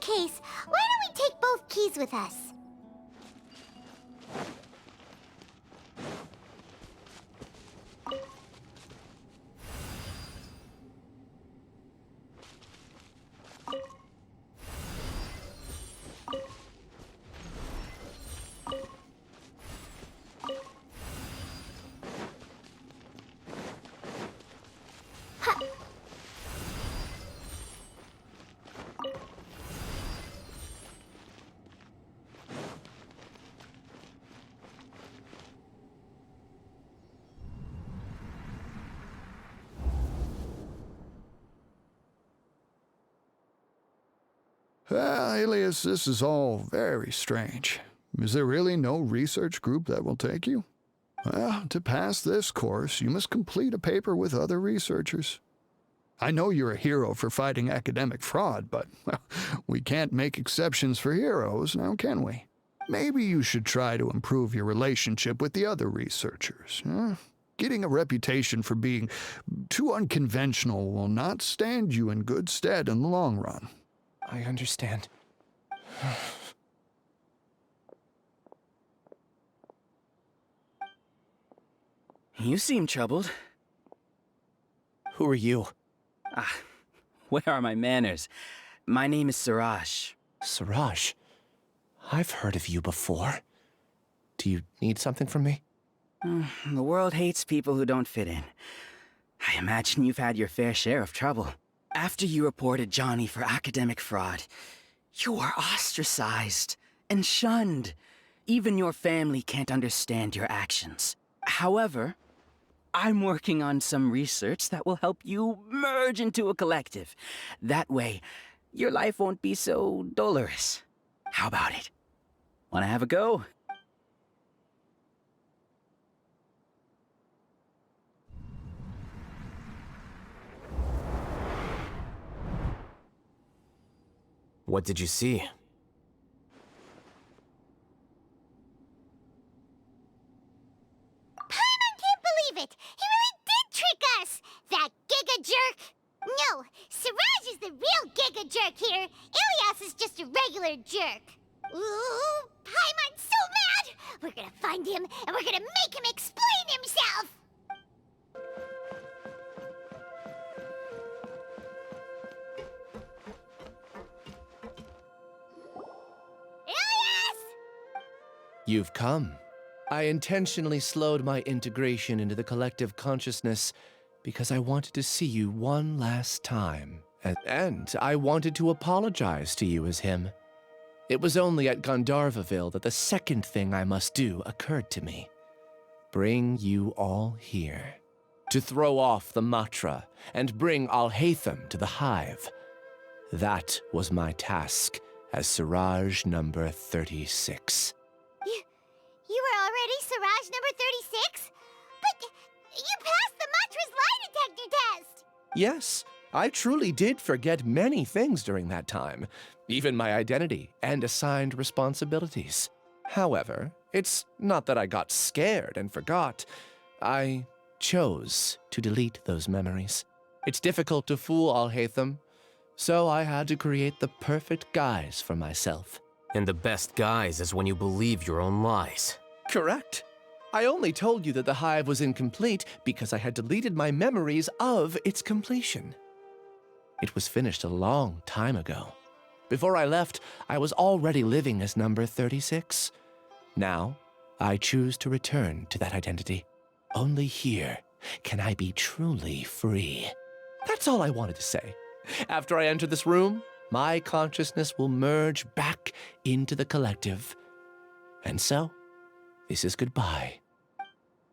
Case, why don't we take both keys with us? Alias, this is all very strange. Is there really no research group that will take you? Well, to pass this course, you must complete a paper with other researchers. I know you're a hero for fighting academic fraud, but well, we can't make exceptions for heroes, now can we? Maybe you should try to improve your relationship with the other researchers. Getting a reputation for being too unconventional will not stand you in good stead in the long run. I understand. You seem troubled. Who are you? Where are my manners? My name is Siraj. Siraj? I've heard of you before. Do you need something from me? The world hates people who don't fit in. I imagine you've had your fair share of trouble. After you reported Johnny for academic fraud, you were ostracized and shunned. Even your family can't understand your actions. However, I'm working on some research that will help you merge into a collective. That way, your life won't be so dolorous. How about it? Wanna have a go? What did you see? Paimon can't believe it! He really did trick us! That Giga Jerk! No, Siraj is the real Giga Jerk here. Ilias is just a regular jerk. Ooh, Paimon's so mad! We're gonna find him, and we're gonna make him explain himself! Ilias! You've come. I intentionally slowed my integration into the collective consciousness because I wanted to see you one last time. And I wanted to apologize to you as him. It was only at Gandharvaville that the second thing I must do occurred to me. Bring you all here. To throw off the Matra and bring Alhaitham to the Hive. That was my task as Siraj number 36. You were already Siraj number 36? But you passed the Matra's lie detector test! Yes, I truly did forget many things during that time, even my identity and assigned responsibilities. However, it's not that I got scared and forgot. I chose to delete those memories. It's difficult to fool Alhaitham, so I had to create the perfect guise for myself. And the best guise is when you believe your own lies. Correct. I only told you that the Hive was incomplete because I had deleted my memories of its completion. It was finished a long time ago. Before I left, I was already living as number 36. Now, I choose to return to that identity. Only here can I be truly free. That's all I wanted to say. After I enter this room, my consciousness will merge back into the collective. And so, this is goodbye.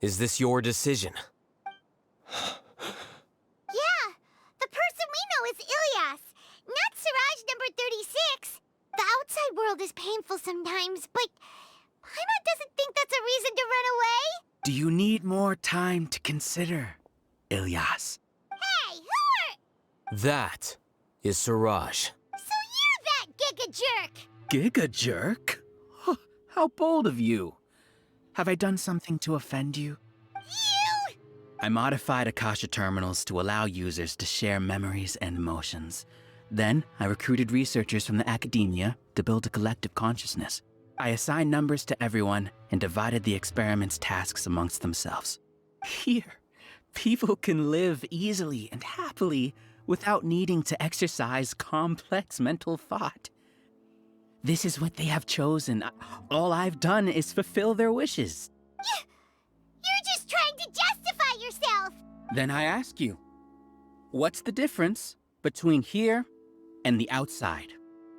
Is this your decision? Yeah, the person we know is Ilias, not Siraj number 36. The outside world is painful sometimes, but Paimon doesn't think that's a reason to run away. Do you need more time to consider, Ilias? Hey, who are... That is Siraj. So you're that Giga Jerk! Giga Jerk? How bold of you. Have I done something to offend you? You! I modified Akasha terminals to allow users to share memories and emotions. Then, I recruited researchers from the academia to build a collective consciousness. I assigned numbers to everyone and divided the experiment's tasks amongst themselves. Here, people can live easily and happily without needing to exercise complex mental thought. This is what they have chosen. All I've done is fulfill their wishes. You're just trying to justify yourself! Then I ask you, what's the difference between here and the outside?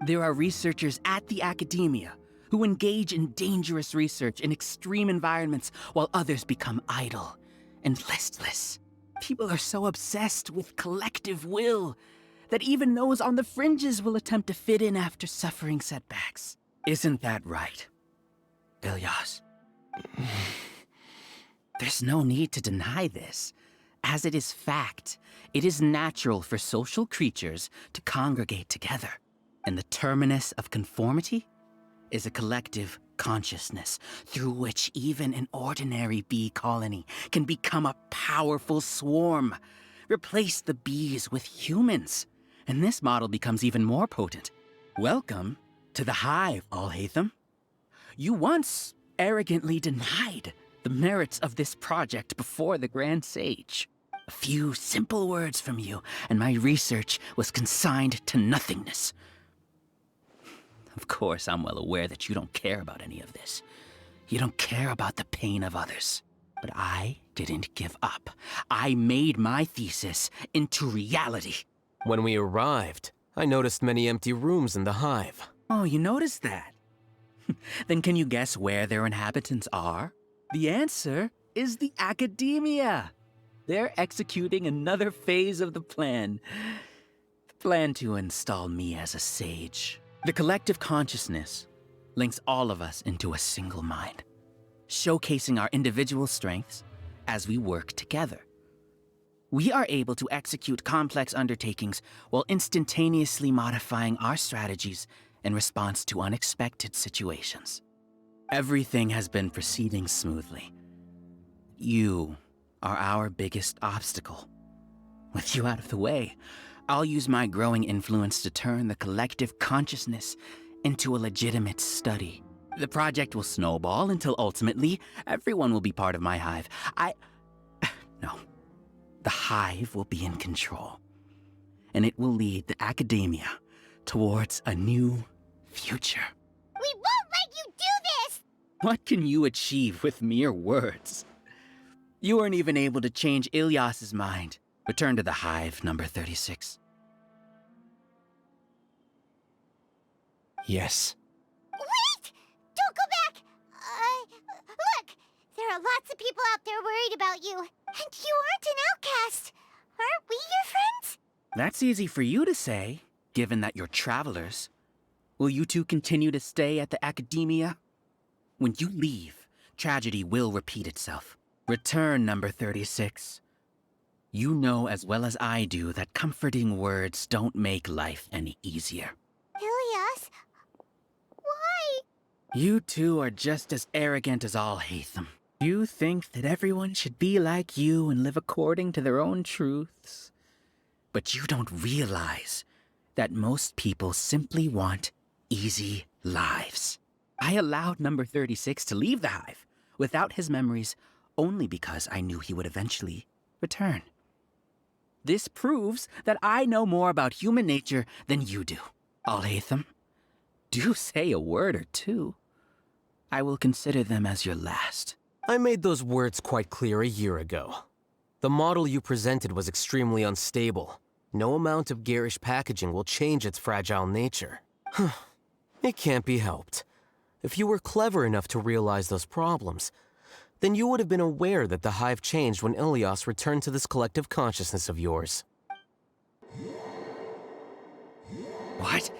There are researchers at the academia who engage in dangerous research in extreme environments while others become idle and listless. People are so obsessed with collective will that even those on the fringes will attempt to fit in after suffering setbacks. Isn't that right, Ilyas? There's no need to deny this, as it is fact. It is natural for social creatures to congregate together, and the terminus of conformity is a collective consciousness through which even an ordinary bee colony can become a powerful swarm. Replace the bees with humans, and this model becomes even more potent. Welcome to the hive, Alhaitham. You once arrogantly denied the merits of this project before the Grand Sage. A few simple words from you, and my research was consigned to nothingness. Of course, I'm well aware that you don't care about any of this. You don't care about the pain of others. But I didn't give up. I made my thesis into reality. When we arrived, I noticed many empty rooms in the hive. Oh, you noticed that? Then can you guess where their inhabitants are? The answer is the academia. They're executing another phase of the plan. The plan to install me as a sage. The collective consciousness links all of us into a single mind, showcasing our individual strengths as we work together. We are able to execute complex undertakings while instantaneously modifying our strategies in response to unexpected situations. Everything has been proceeding smoothly. You are our biggest obstacle. With you out of the way, I'll use my growing influence to turn the collective consciousness into a legitimate study. The project will snowball until ultimately everyone will be part of my hive. No. The hive will be in control. And it will lead the academia towards a new future. We won't let you do this! What can you achieve with mere words? You weren't even able to change Ilyas's mind. Return to the hive, number 36. Yes. Wait! Don't go back! Look! There are lots of people out there worried about you. And you aren't an outcast. Aren't we your friends? That's easy for you to say, given that you're travelers. Will you two continue to stay at the academia? When you leave, tragedy will repeat itself. Return, number 36. You know as well as I do that comforting words don't make life any easier. Ilyas? Why? You two are just as arrogant as Alhaitham. You think that everyone should be like you and live according to their own truths. But you don't realize that most people simply want easy lives. I allowed number 36 to leave the hive without his memories only because I knew he would eventually return. This proves that I know more about human nature than you do. Alhaitham, do say a word or two. I will consider them as your last. I made those words quite clear a year ago. The model you presented was extremely unstable. No amount of garish packaging will change its fragile nature. It can't be helped. If you were clever enough to realize those problems, then you would have been aware that the hive changed when Ilyas returned to this collective consciousness of yours. What?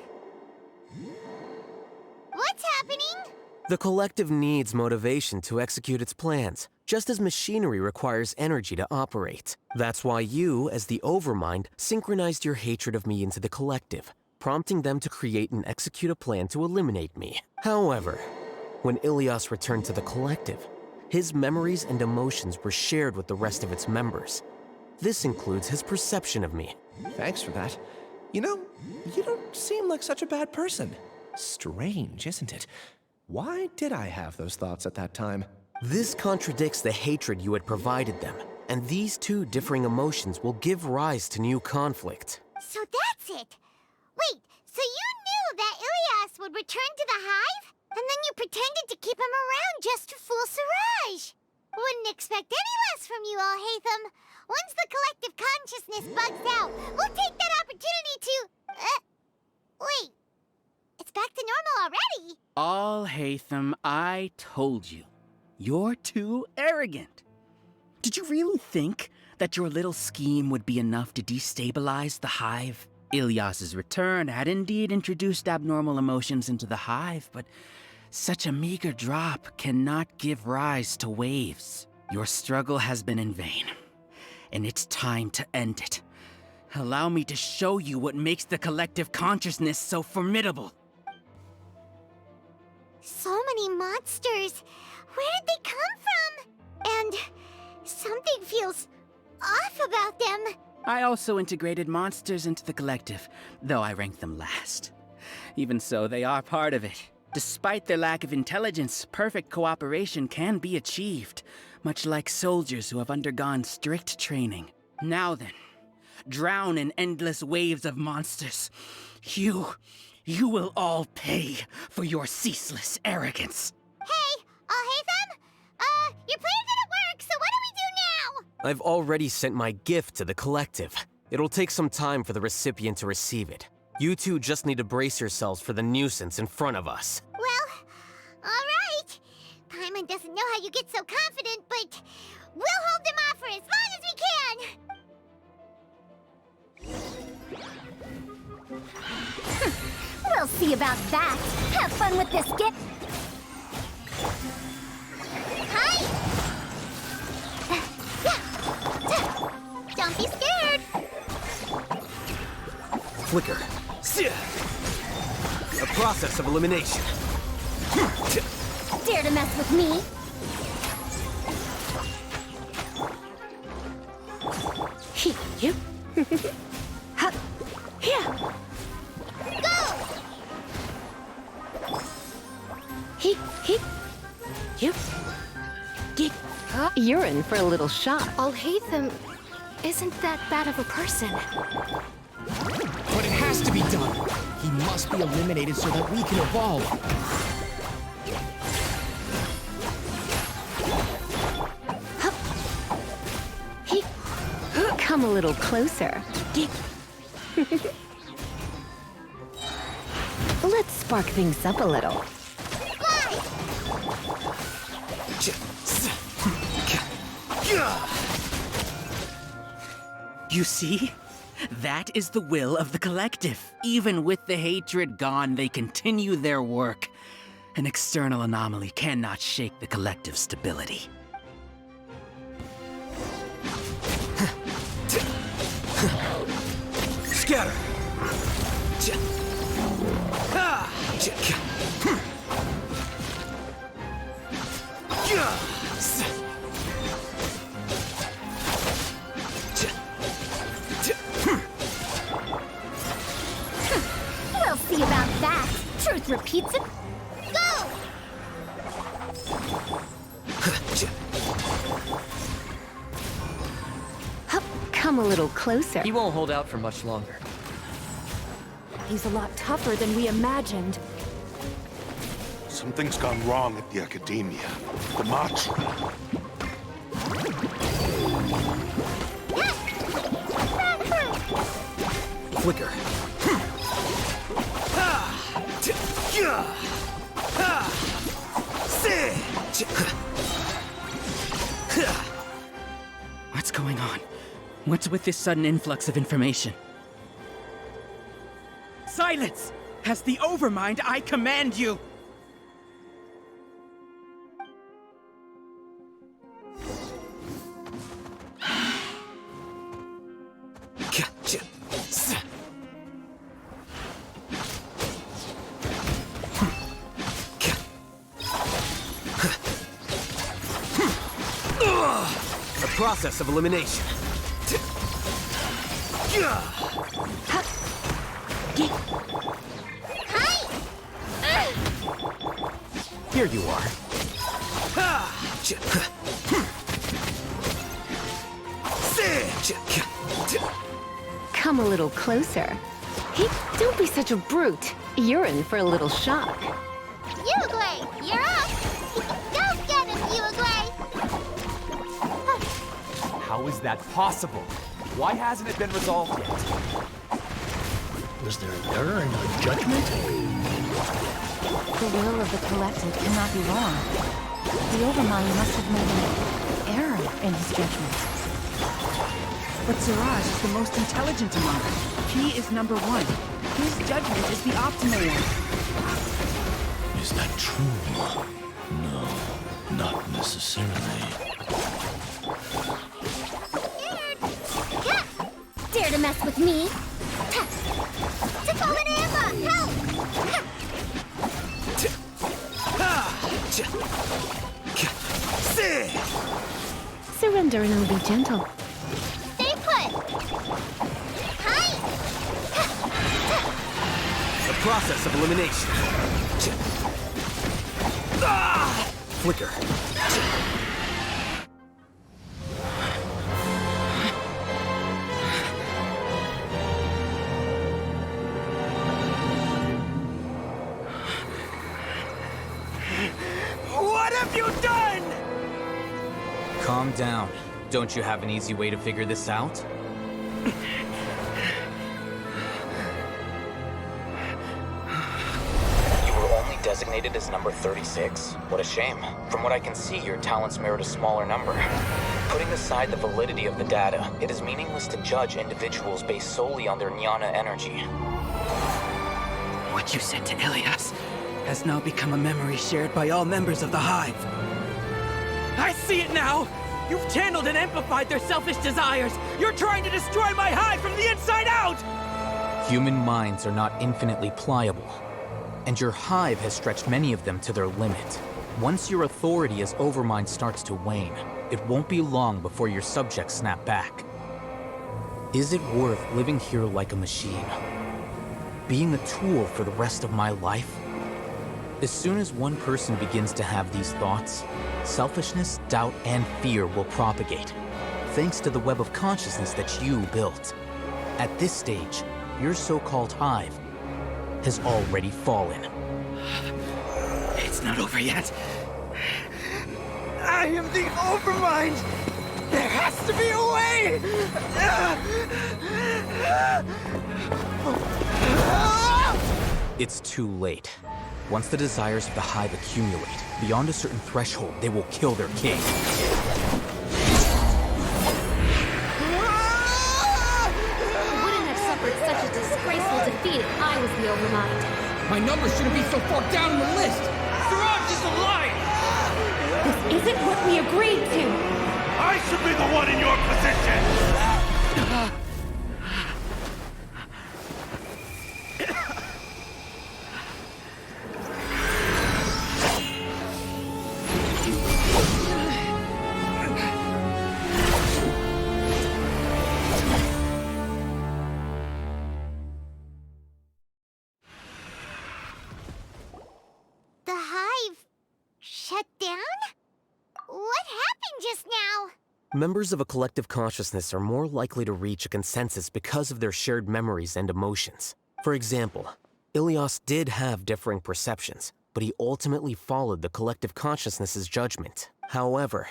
What's happening? The collective needs motivation to execute its plans, just as machinery requires energy to operate. That's why you, as the Overmind, synchronized your hatred of me into the collective, prompting them to create and execute a plan to eliminate me. However, when Ilyas returned to the collective, his memories and emotions were shared with the rest of its members. This includes his perception of me. Thanks for that. You know, you don't seem like such a bad person. Strange, isn't it? Why did I have those thoughts at that time? This contradicts the hatred you had provided them, and these two differing emotions will give rise to new conflict. So that's it. Wait, so you knew that Ilyas would return to the hive? And then you pretended to keep him around just to fool Siraj. Wouldn't expect any less from you, Alhaitham. Once the collective consciousness bugs out, we'll take that opportunity to... wait. It's back to normal already. Alhaitham, I told you. You're too arrogant. Did you really think that your little scheme would be enough to destabilize the hive? Ilyas's return had indeed introduced abnormal emotions into the hive, but such a meager drop cannot give rise to waves. Your struggle has been in vain, and it's time to end it. Allow me to show you what makes the collective consciousness so formidable. So many monsters. Where did they come from? And something feels off about them. I also integrated monsters into the collective, though I ranked them last. Even so, they are part of it. Despite their lack of intelligence, perfect cooperation can be achieved, much like soldiers who have undergone strict training. Now then, drown in endless waves of monsters. You will all pay for your ceaseless arrogance. Hey, Alhaitham? Your plan didn't work, so what do we do now? I've already sent my gift to the collective. It'll take some time for the recipient to receive it. You two just need to brace yourselves for the nuisance in front of us. Well, alright. Paimon doesn't know how you get so confident, but we'll hold them off for as long as we can. We'll see about that. Have fun with this gift. Hi! Don't be scared. Flicker. A process of elimination. Dare to mess with me? Yep. Ha! Yeah. Go! Yep. You're in for a little shock. Alhaitham isn't that bad of a person. But it has to be done. He must be eliminated so that we can evolve. Come a little closer. Let's spark things up a little. You see? That is the will of the collective. Even with the hatred gone, they continue their work. An external anomaly cannot shake the collective's stability. Scatter! We'll see about that. Truth repeats it. Go! Come a little closer. He won't hold out for much longer. He's a lot tougher than we imagined. Something's gone wrong at the Academia. The Matra. Flicker. What's going on? What's with this sudden influx of information? Silence! As the Overmind, I command you! A process of elimination. Here you are. Come a little closer. Hey, don't be such a brute. You're in for a little shock. Uruguay, you're up! Go get him, Uruguay! How is that possible? Why hasn't it been resolved yet? Was there an error in our judgment? The will of the collective cannot be wrong. The Overmind must have made an error in his judgment. But Siraj is the most intelligent among them. He is number one. His judgment is the optimal one. Is that true? No, not necessarily. Dare to mess with me? Help! Surrender and I'll be gentle. Stay put! Hi! The process of elimination. Flicker. What have you done? Calm down. Don't you have an easy way to figure this out? You were only designated as number 36? What a shame. From what I can see, your talents merit a smaller number. Putting aside the validity of the data, it is meaningless to judge individuals based solely on their jnana energy. What you said to Ilias has now become a memory shared by all members of the Hive. I see it now! You've channeled and amplified their selfish desires! You're trying to destroy my Hive from the inside out! Human minds are not infinitely pliable, and your Hive has stretched many of them to their limit. Once your authority as Overmind starts to wane, it won't be long before your subjects snap back. Is it worth living here like a machine? Being a tool for the rest of my life? As soon as one person begins to have these thoughts, selfishness, doubt, and fear will propagate, thanks to the web of consciousness that you built. At this stage, your so-called Hive has already fallen. It's not over yet. I am the Overmind! There has to be a way! It's too late. Once the desires of the Hive accumulate, beyond a certain threshold, they will kill their king. I wouldn't have suffered such a disgraceful defeat if I was the Overmind. My number shouldn't be so far down the list! Siraj is alive! This isn't what we agreed to! I should be the one in your position! The Hive shut down? What happened just now? Members of a collective consciousness are more likely to reach a consensus because of their shared memories and emotions. For example, Ilias did have differing perceptions, but he ultimately followed the collective consciousness's judgment. However,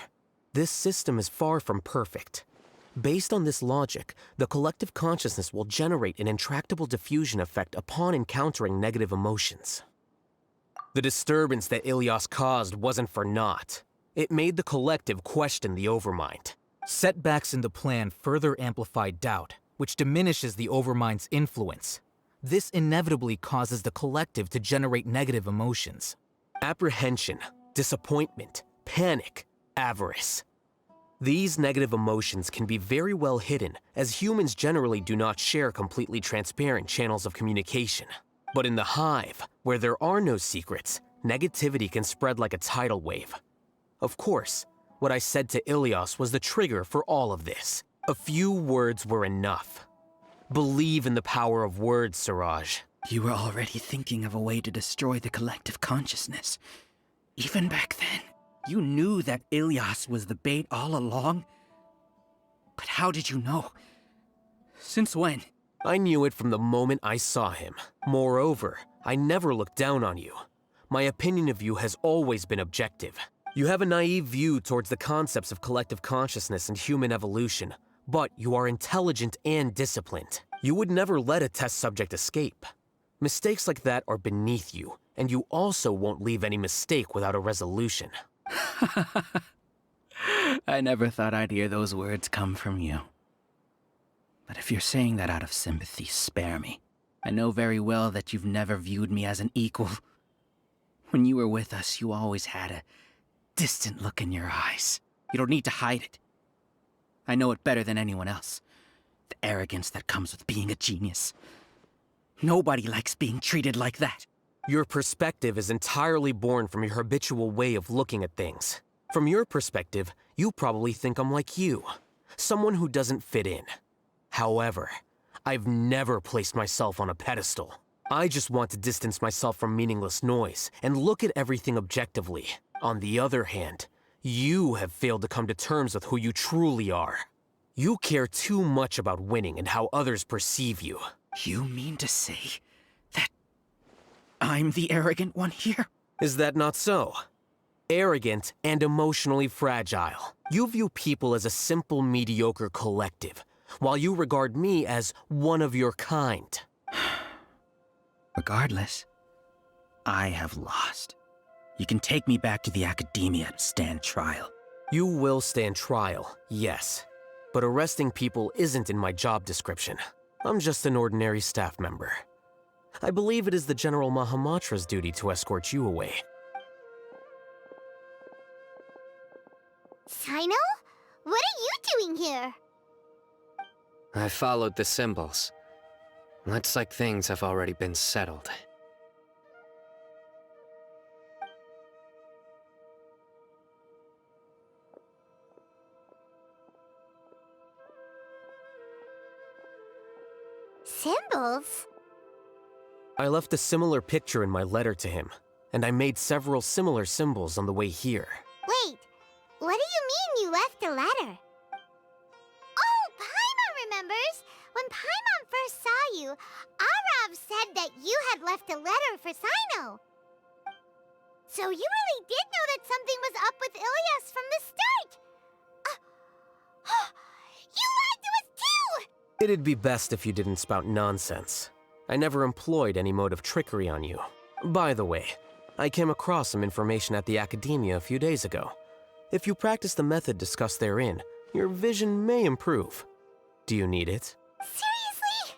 this system is far from perfect. Based on this logic, the collective consciousness will generate an intractable diffusion effect upon encountering negative emotions. The disturbance that Ilias caused wasn't for naught. It made the collective question the Overmind. Setbacks in the plan further amplify doubt, which diminishes the Overmind's influence. This inevitably causes the collective to generate negative emotions. Apprehension, disappointment, panic, avarice. These negative emotions can be very well hidden, as humans generally do not share completely transparent channels of communication. But in the Hive, where there are no secrets, negativity can spread like a tidal wave. Of course, what I said to Ilias was the trigger for all of this. A few words were enough. Believe in the power of words, Siraj. You were already thinking of a way to destroy the collective consciousness. Even back then, you knew that Ilias was the bait all along. But how did you know? Since when? I knew it from the moment I saw him. Moreover, I never looked down on you. My opinion of you has always been objective. You have a naive view towards the concepts of collective consciousness and human evolution, but you are intelligent and disciplined. You would never let a test subject escape. Mistakes like that are beneath you, and you also won't leave any mistake without a resolution. I never thought I'd hear those words come from you. But if you're saying that out of sympathy, spare me. I know very well that you've never viewed me as an equal. When you were with us, you always had a distant look in your eyes. You don't need to hide it. I know it better than anyone else. The arrogance that comes with being a genius. Nobody likes being treated like that. Your perspective is entirely born from your habitual way of looking at things. From your perspective, you probably think I'm like you, someone who doesn't fit in. However, I've never placed myself on a pedestal. I just want to distance myself from meaningless noise and look at everything objectively. On the other hand, you have failed to come to terms with who you truly are. You care too much about winning and how others perceive you. You mean to say that I'm the arrogant one here? Is that not so? Arrogant and emotionally fragile. You view people as a simple, mediocre collective, while you regard me as one of your kind. Regardless, I have lost. You can take me back to the academia to stand trial. You will stand trial, yes. But arresting people isn't in my job description. I'm just an ordinary staff member. I believe it is the General Mahamatra's duty to escort you away. Sino? What are you doing here? I followed the symbols. Looks like things have already been settled. Symbols? I left a similar picture in my letter to him, and I made several similar symbols on the way here. Wait, what do you mean you left a letter? Oh, Paimon remembers! When Paimon first saw you, Arav said that you had left a letter for Sino. So you really did know that something was up with Ilias from the start! You lied to us too! It'd be best if you didn't spout nonsense. I never employed any mode of trickery on you. By the way, I came across some information at the Academia a few days ago. If you practice the method discussed therein, your vision may improve. Do you need it? Seriously?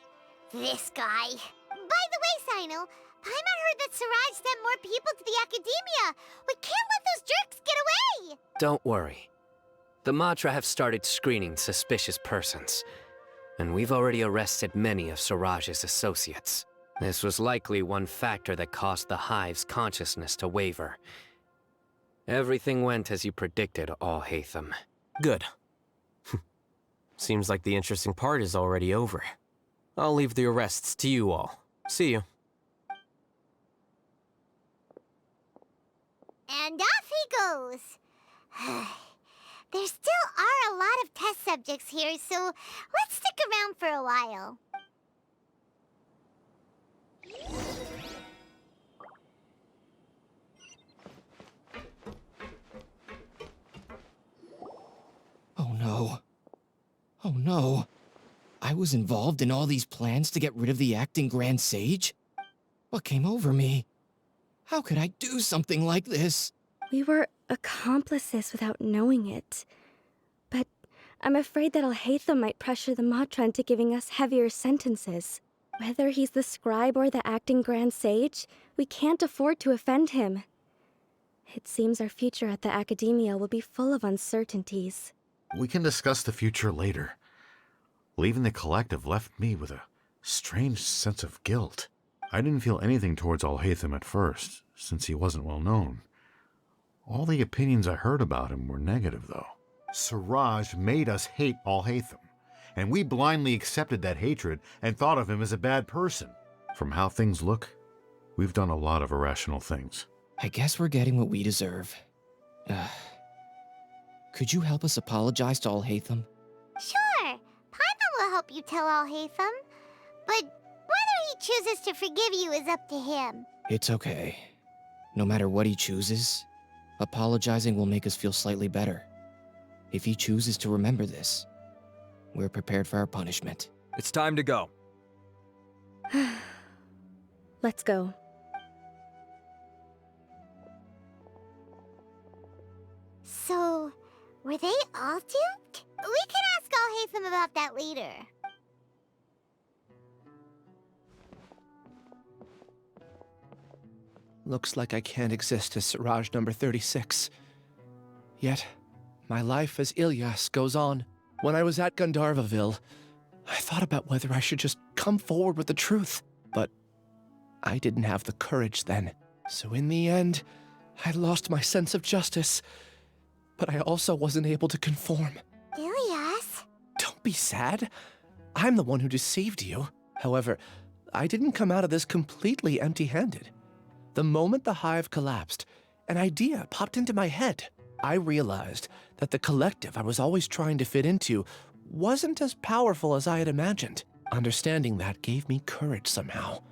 This guy. By the way, Sino, Paimon heard that Siraj sent more people to the Academia. We can't let those jerks get away! Don't worry. The Matra have started screening suspicious persons, and we've already arrested many of Siraj's associates. This was likely one factor that caused the Hive's consciousness to waver. Everything went as you predicted, Alhaitham. Good. Seems like the interesting part is already over. I'll leave the arrests to you all. See you. And off he goes. There still are a lot of test subjects here, so let's stick around for a while. Oh no. Oh no. I was involved in all these plans to get rid of the acting Grand Sage? What came over me? How could I do something like this? We were accomplices without knowing it. But I'm afraid that Alhaitham might pressure the Matra into giving us heavier sentences. Whether he's the scribe or the acting Grand Sage, we can't afford to offend him. It seems our future at the Academia will be full of uncertainties. We can discuss the future later. Leaving the collective left me with a strange sense of guilt. I didn't feel anything towards Alhaitham at first, since he wasn't well known. All the opinions I heard about him were negative, though. Siraj made us hate Alhaitham, and we blindly accepted that hatred and thought of him as a bad person. From how things look, we've done a lot of irrational things. I guess we're getting what we deserve. Could you help us apologize to Alhaitham? Sure, Paimon will help you tell Alhaitham. But whether he chooses to forgive you is up to him. It's okay. No matter what he chooses, apologizing will make us feel slightly better. If he chooses to remember this, we're prepared for our punishment. It's time to go. Let's go. So, were they all duped? We can ask Alhaitham about that later. Looks like I can't exist as Siraj number 36. Yet, my life as Ilyas goes on. When I was at Gandharvaville, I thought about whether I should just come forward with the truth, but I didn't have the courage then. So in the end, I lost my sense of justice, but I also wasn't able to conform. Ilyas? Don't be sad. I'm the one who deceived you. However, I didn't come out of this completely empty-handed. The moment the hive collapsed, an idea popped into my head. I realized that the collective I was always trying to fit into wasn't as powerful as I had imagined. Understanding that gave me courage somehow.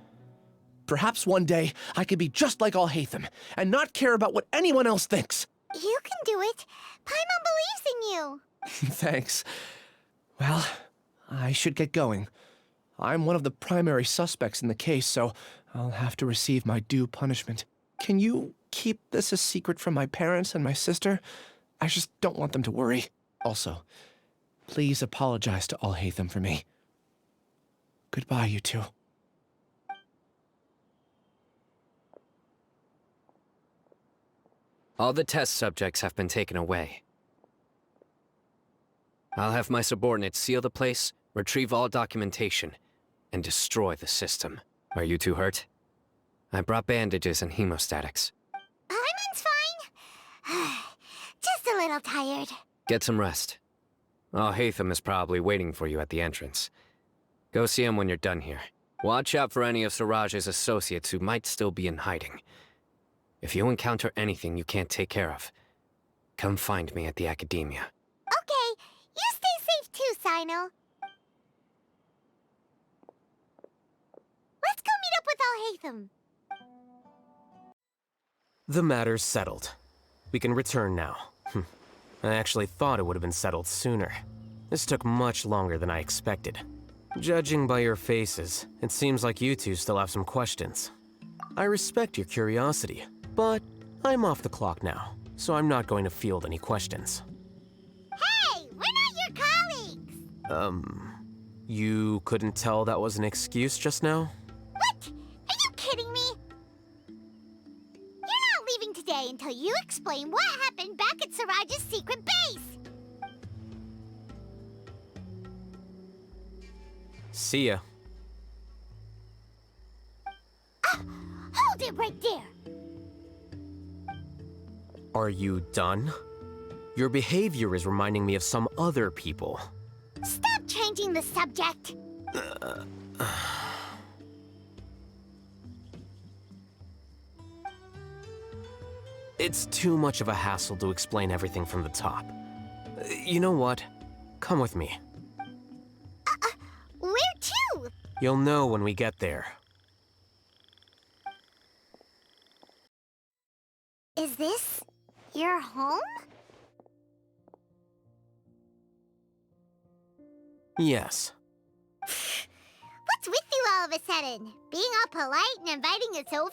Perhaps one day I could be just like Alhaitham and not care about what anyone else thinks. You can do it. Paimon believes in you. Thanks. Well, I should get going. I'm one of the primary suspects in the case, so I'll have to receive my due punishment. Can you keep this a secret from my parents and my sister? I just don't want them to worry. Also, please apologize to Alhaitham for me. Goodbye, you two. All the test subjects have been taken away. I'll have my subordinates seal the place, retrieve all documentation, and destroy the system. Are you two hurt? I brought bandages and hemostatics. Paimon's fine. Just a little tired. Get some rest. Alhaitham is probably waiting for you at the entrance. Go see him when you're done here. Watch out for any of Siraj's associates who might still be in hiding. If you encounter anything you can't take care of, come find me at the Academia. Okay, you stay safe too, Sino. Let's go meet up with Alhaitham. The matter's settled. We can return now. I actually thought it would have been settled sooner. This took much longer than I expected. Judging by your faces, it seems like you two still have some questions. I respect your curiosity, but I'm off the clock now, so I'm not going to field any questions. Hey, we're not your colleagues! You couldn't tell that was an excuse just now? What? Are you kidding me? You're not leaving today until you explain what happened back at Siraj's secret base! See ya. Hold it right there! Are you done? Your behavior is reminding me of some other people. Stop changing the subject! It's too much of a hassle to explain everything from the top. You know what? Come with me. Where to? You'll know when we get there. Is this your home? Yes. What's with you all of a sudden? Being all polite and inviting us over?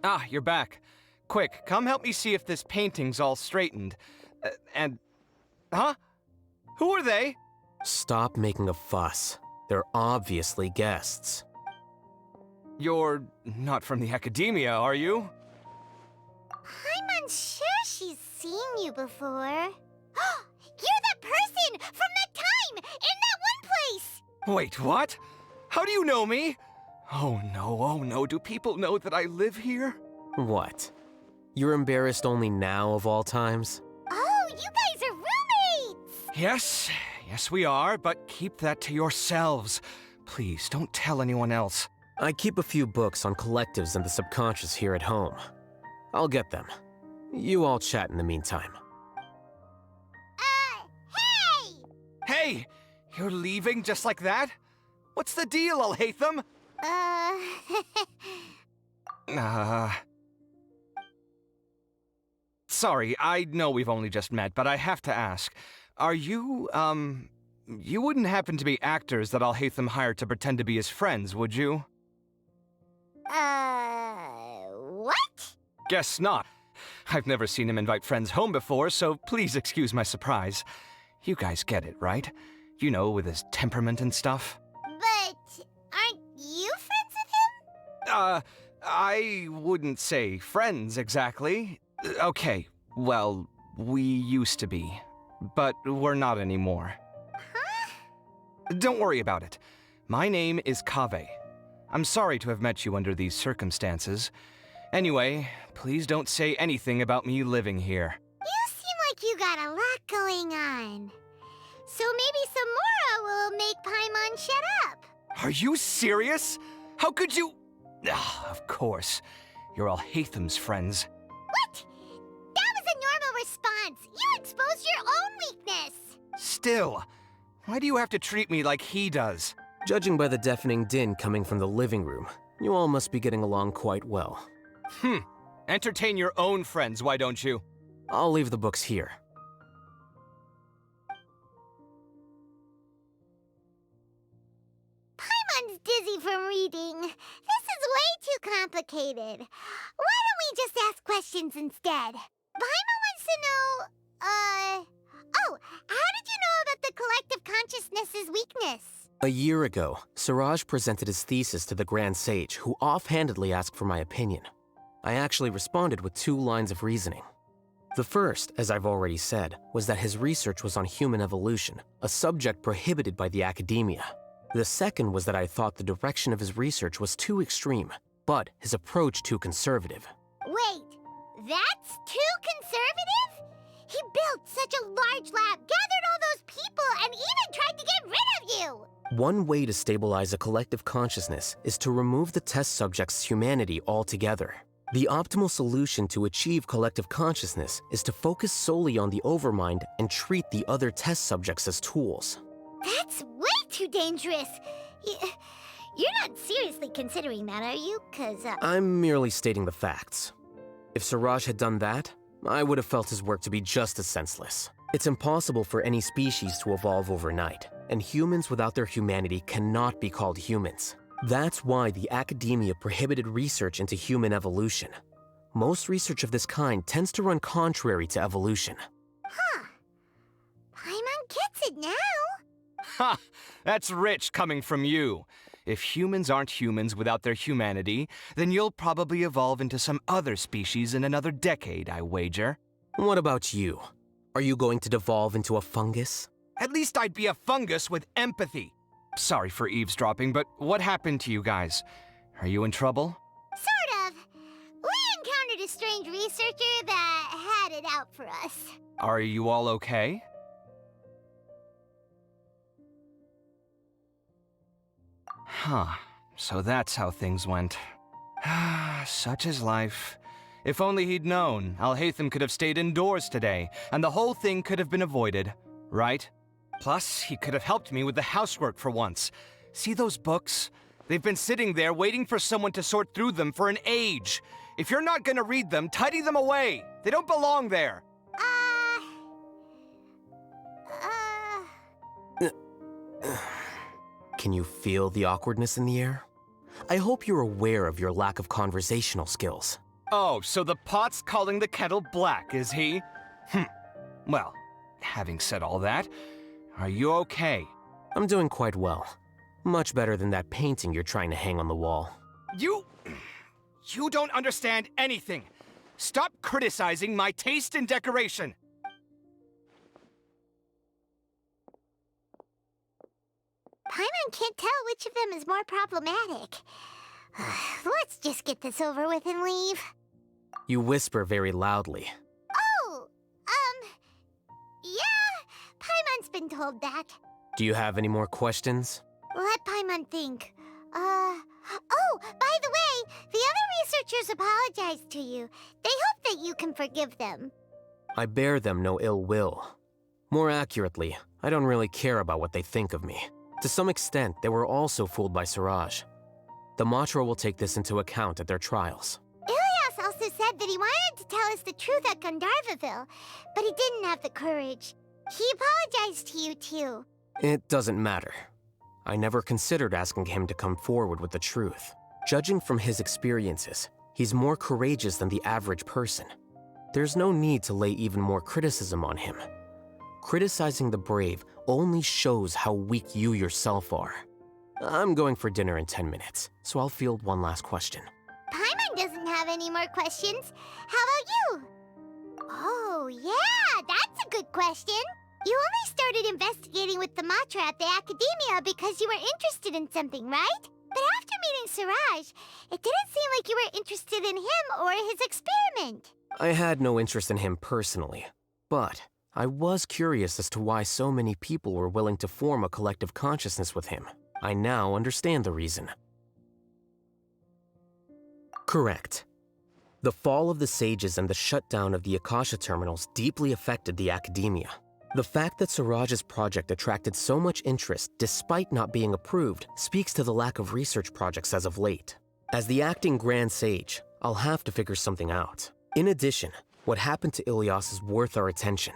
Ah, you're back. Quick, come help me see if this painting's all straightened. Huh? Who are they? Stop making a fuss. They're obviously guests. You're not from the Academia, are you? I'm unsure she's seen you before. You're that person from that time in that one place! Wait, what? How do you know me? Oh no, do people know that I live here? What? You're embarrassed only now of all times? Oh, you guys are roommates! Yes we are, but keep that to yourselves. Please, don't tell anyone else. I keep a few books on collectives and the subconscious here at home. I'll get them. You all chat in the meantime. Hey! Hey! You're leaving just like that? What's the deal, Alhaitham? Sorry, I know we've only just met, but I have to ask. Are you, you wouldn't happen to be actors that Alhaitham hired to pretend to be his friends, would you? What? Guess not. I've never seen him invite friends home before, so please excuse my surprise. You guys get it, right? You know, with his temperament and stuff. But aren't you friends with him? I wouldn't say friends exactly. Okay, well, we used to be, but we're not anymore. Huh? Don't worry about it. My name is Kaveh. I'm sorry to have met you under these circumstances. Anyway, please don't say anything about me living here. You seem like you got a lot going on. So maybe Samora will make Paimon shut up. Are you serious? How could you? Of course. You're Alhaitham's friends. What? That was a normal response. You exposed your own weakness. Still, why do you have to treat me like he does? Judging by the deafening din coming from the living room, you all must be getting along quite well. Entertain your own friends, why don't you? I'll leave the books here. Paimon's dizzy from reading. This is way too complicated. Why don't we just ask questions instead? Paimon wants to know, oh, how did you know about the collective consciousness's weakness? A year ago, Siraj presented his thesis to the Grand Sage, who offhandedly asked for my opinion. I actually responded with 2 lines of reasoning. The first, as I've already said, was that his research was on human evolution, a subject prohibited by the academia. The second was that I thought the direction of his research was too extreme, but his approach too conservative. Wait, that's too conservative? He built such a large lab, gathered all those people, and even tried to get rid of you! One way to stabilize a collective consciousness is to remove the test subject's humanity altogether. The optimal solution to achieve collective consciousness is to focus solely on the overmind and treat the other test subjects as tools. That's way too dangerous. You're not seriously considering that, are you? 'Cause, I'm merely stating the facts. If Siraj had done that, I would have felt his work to be just as senseless. It's impossible for any species to evolve overnight, and humans without their humanity cannot be called humans. That's why the academia prohibited research into human evolution. Most research of this kind tends to run contrary to evolution. Huh. Paimon gets it now. Ha! That's rich coming from you. If humans aren't humans without their humanity, then you'll probably evolve into some other species in another decade, I wager. What about you? Are you going to devolve into a fungus? At least I'd be a fungus with empathy. Sorry for eavesdropping, but what happened to you guys? Are you in trouble? Sort of. We encountered a strange researcher that had it out for us. Are you all okay? Huh. So that's how things went. Such is life. If only he'd known, Alhaitham could have stayed indoors today, and the whole thing could have been avoided, right? Plus, he could have helped me with the housework for once. See those books? They've been sitting there waiting for someone to sort through them for an age. If you're not gonna read them, tidy them away. They don't belong there. Can you feel the awkwardness in the air? I hope you're aware of your lack of conversational skills. Oh, so the pot's calling the kettle black, is he? Well, having said all that, are you okay? I'm doing quite well. Much better than that painting you're trying to hang on the wall. You don't understand anything. Stop criticizing my taste in decoration. Paimon can't tell which of them is more problematic. Let's just get this over with and leave. You whisper very loudly. Oh, yeah, Paimon's been told that. Do you have any more questions? Let Paimon think. Oh, by the way, the other researchers apologized to you. They hope that you can forgive them. I bear them no ill will. More accurately, I don't really care about what they think of me. To some extent, they were also fooled by Siraj. The Matra will take this into account at their trials. Ilias also said that he wanted to tell us the truth at Gandharvaville, but he didn't have the courage. He apologized to you, too. It doesn't matter. I never considered asking him to come forward with the truth. Judging from his experiences, he's more courageous than the average person. There's no need to lay even more criticism on him. Criticizing the brave only shows how weak you yourself are. I'm going for dinner in 10 minutes, so I'll field one last question. Paimon doesn't have any more questions. How about you? Oh, yeah, that's a good question. You only started investigating with the Matra at the Academia because you were interested in something, right? But after meeting Siraj, it didn't seem like you were interested in him or his experiment. I had no interest in him personally, but I was curious as to why so many people were willing to form a collective consciousness with him. I now understand the reason. Correct. The fall of the Sages and the shutdown of the Akasha terminals deeply affected the Academia. The fact that Siraj's project attracted so much interest despite not being approved speaks to the lack of research projects as of late. As the acting Grand Sage, I'll have to figure something out. In addition, what happened to Ilias is worth our attention.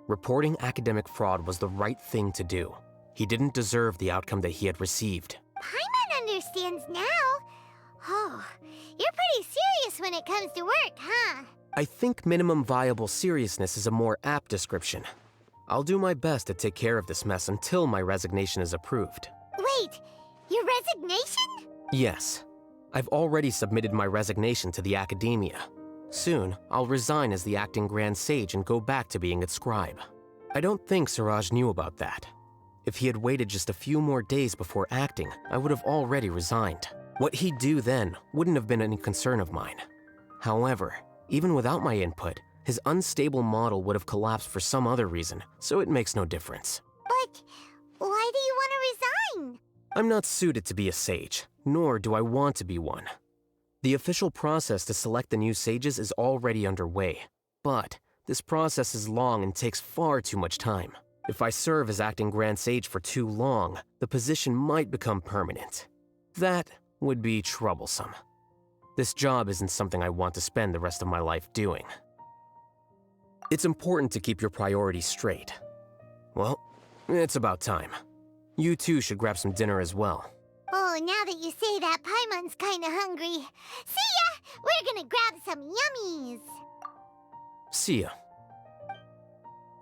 Reporting academic fraud was the right thing to do. He didn't deserve the outcome that he had received. Paimon understands now. Oh, you're pretty serious when it comes to work, huh? I think minimum viable seriousness is a more apt description. I'll do my best to take care of this mess until my resignation is approved. Wait, your resignation? Yes. I've already submitted my resignation to the Academia. Soon, I'll resign as the acting Grand Sage and go back to being its scribe. I don't think Siraj knew about that. If he had waited just a few more days before acting, I would have already resigned. What he'd do then wouldn't have been any concern of mine. However, even without my input, his unstable model would have collapsed for some other reason, so it makes no difference. But why do you want to resign? I'm not suited to be a sage, nor do I want to be one. The official process to select the new sages is already underway, but this process is long and takes far too much time. If I serve as acting Grand Sage for too long, the position might become permanent. That would be troublesome. This job isn't something I want to spend the rest of my life doing. It's important to keep your priorities straight. Well, it's about time. You two should grab some dinner as well. Oh, now that you say that, Paimon's kinda hungry. See ya! We're gonna grab some yummies! See ya.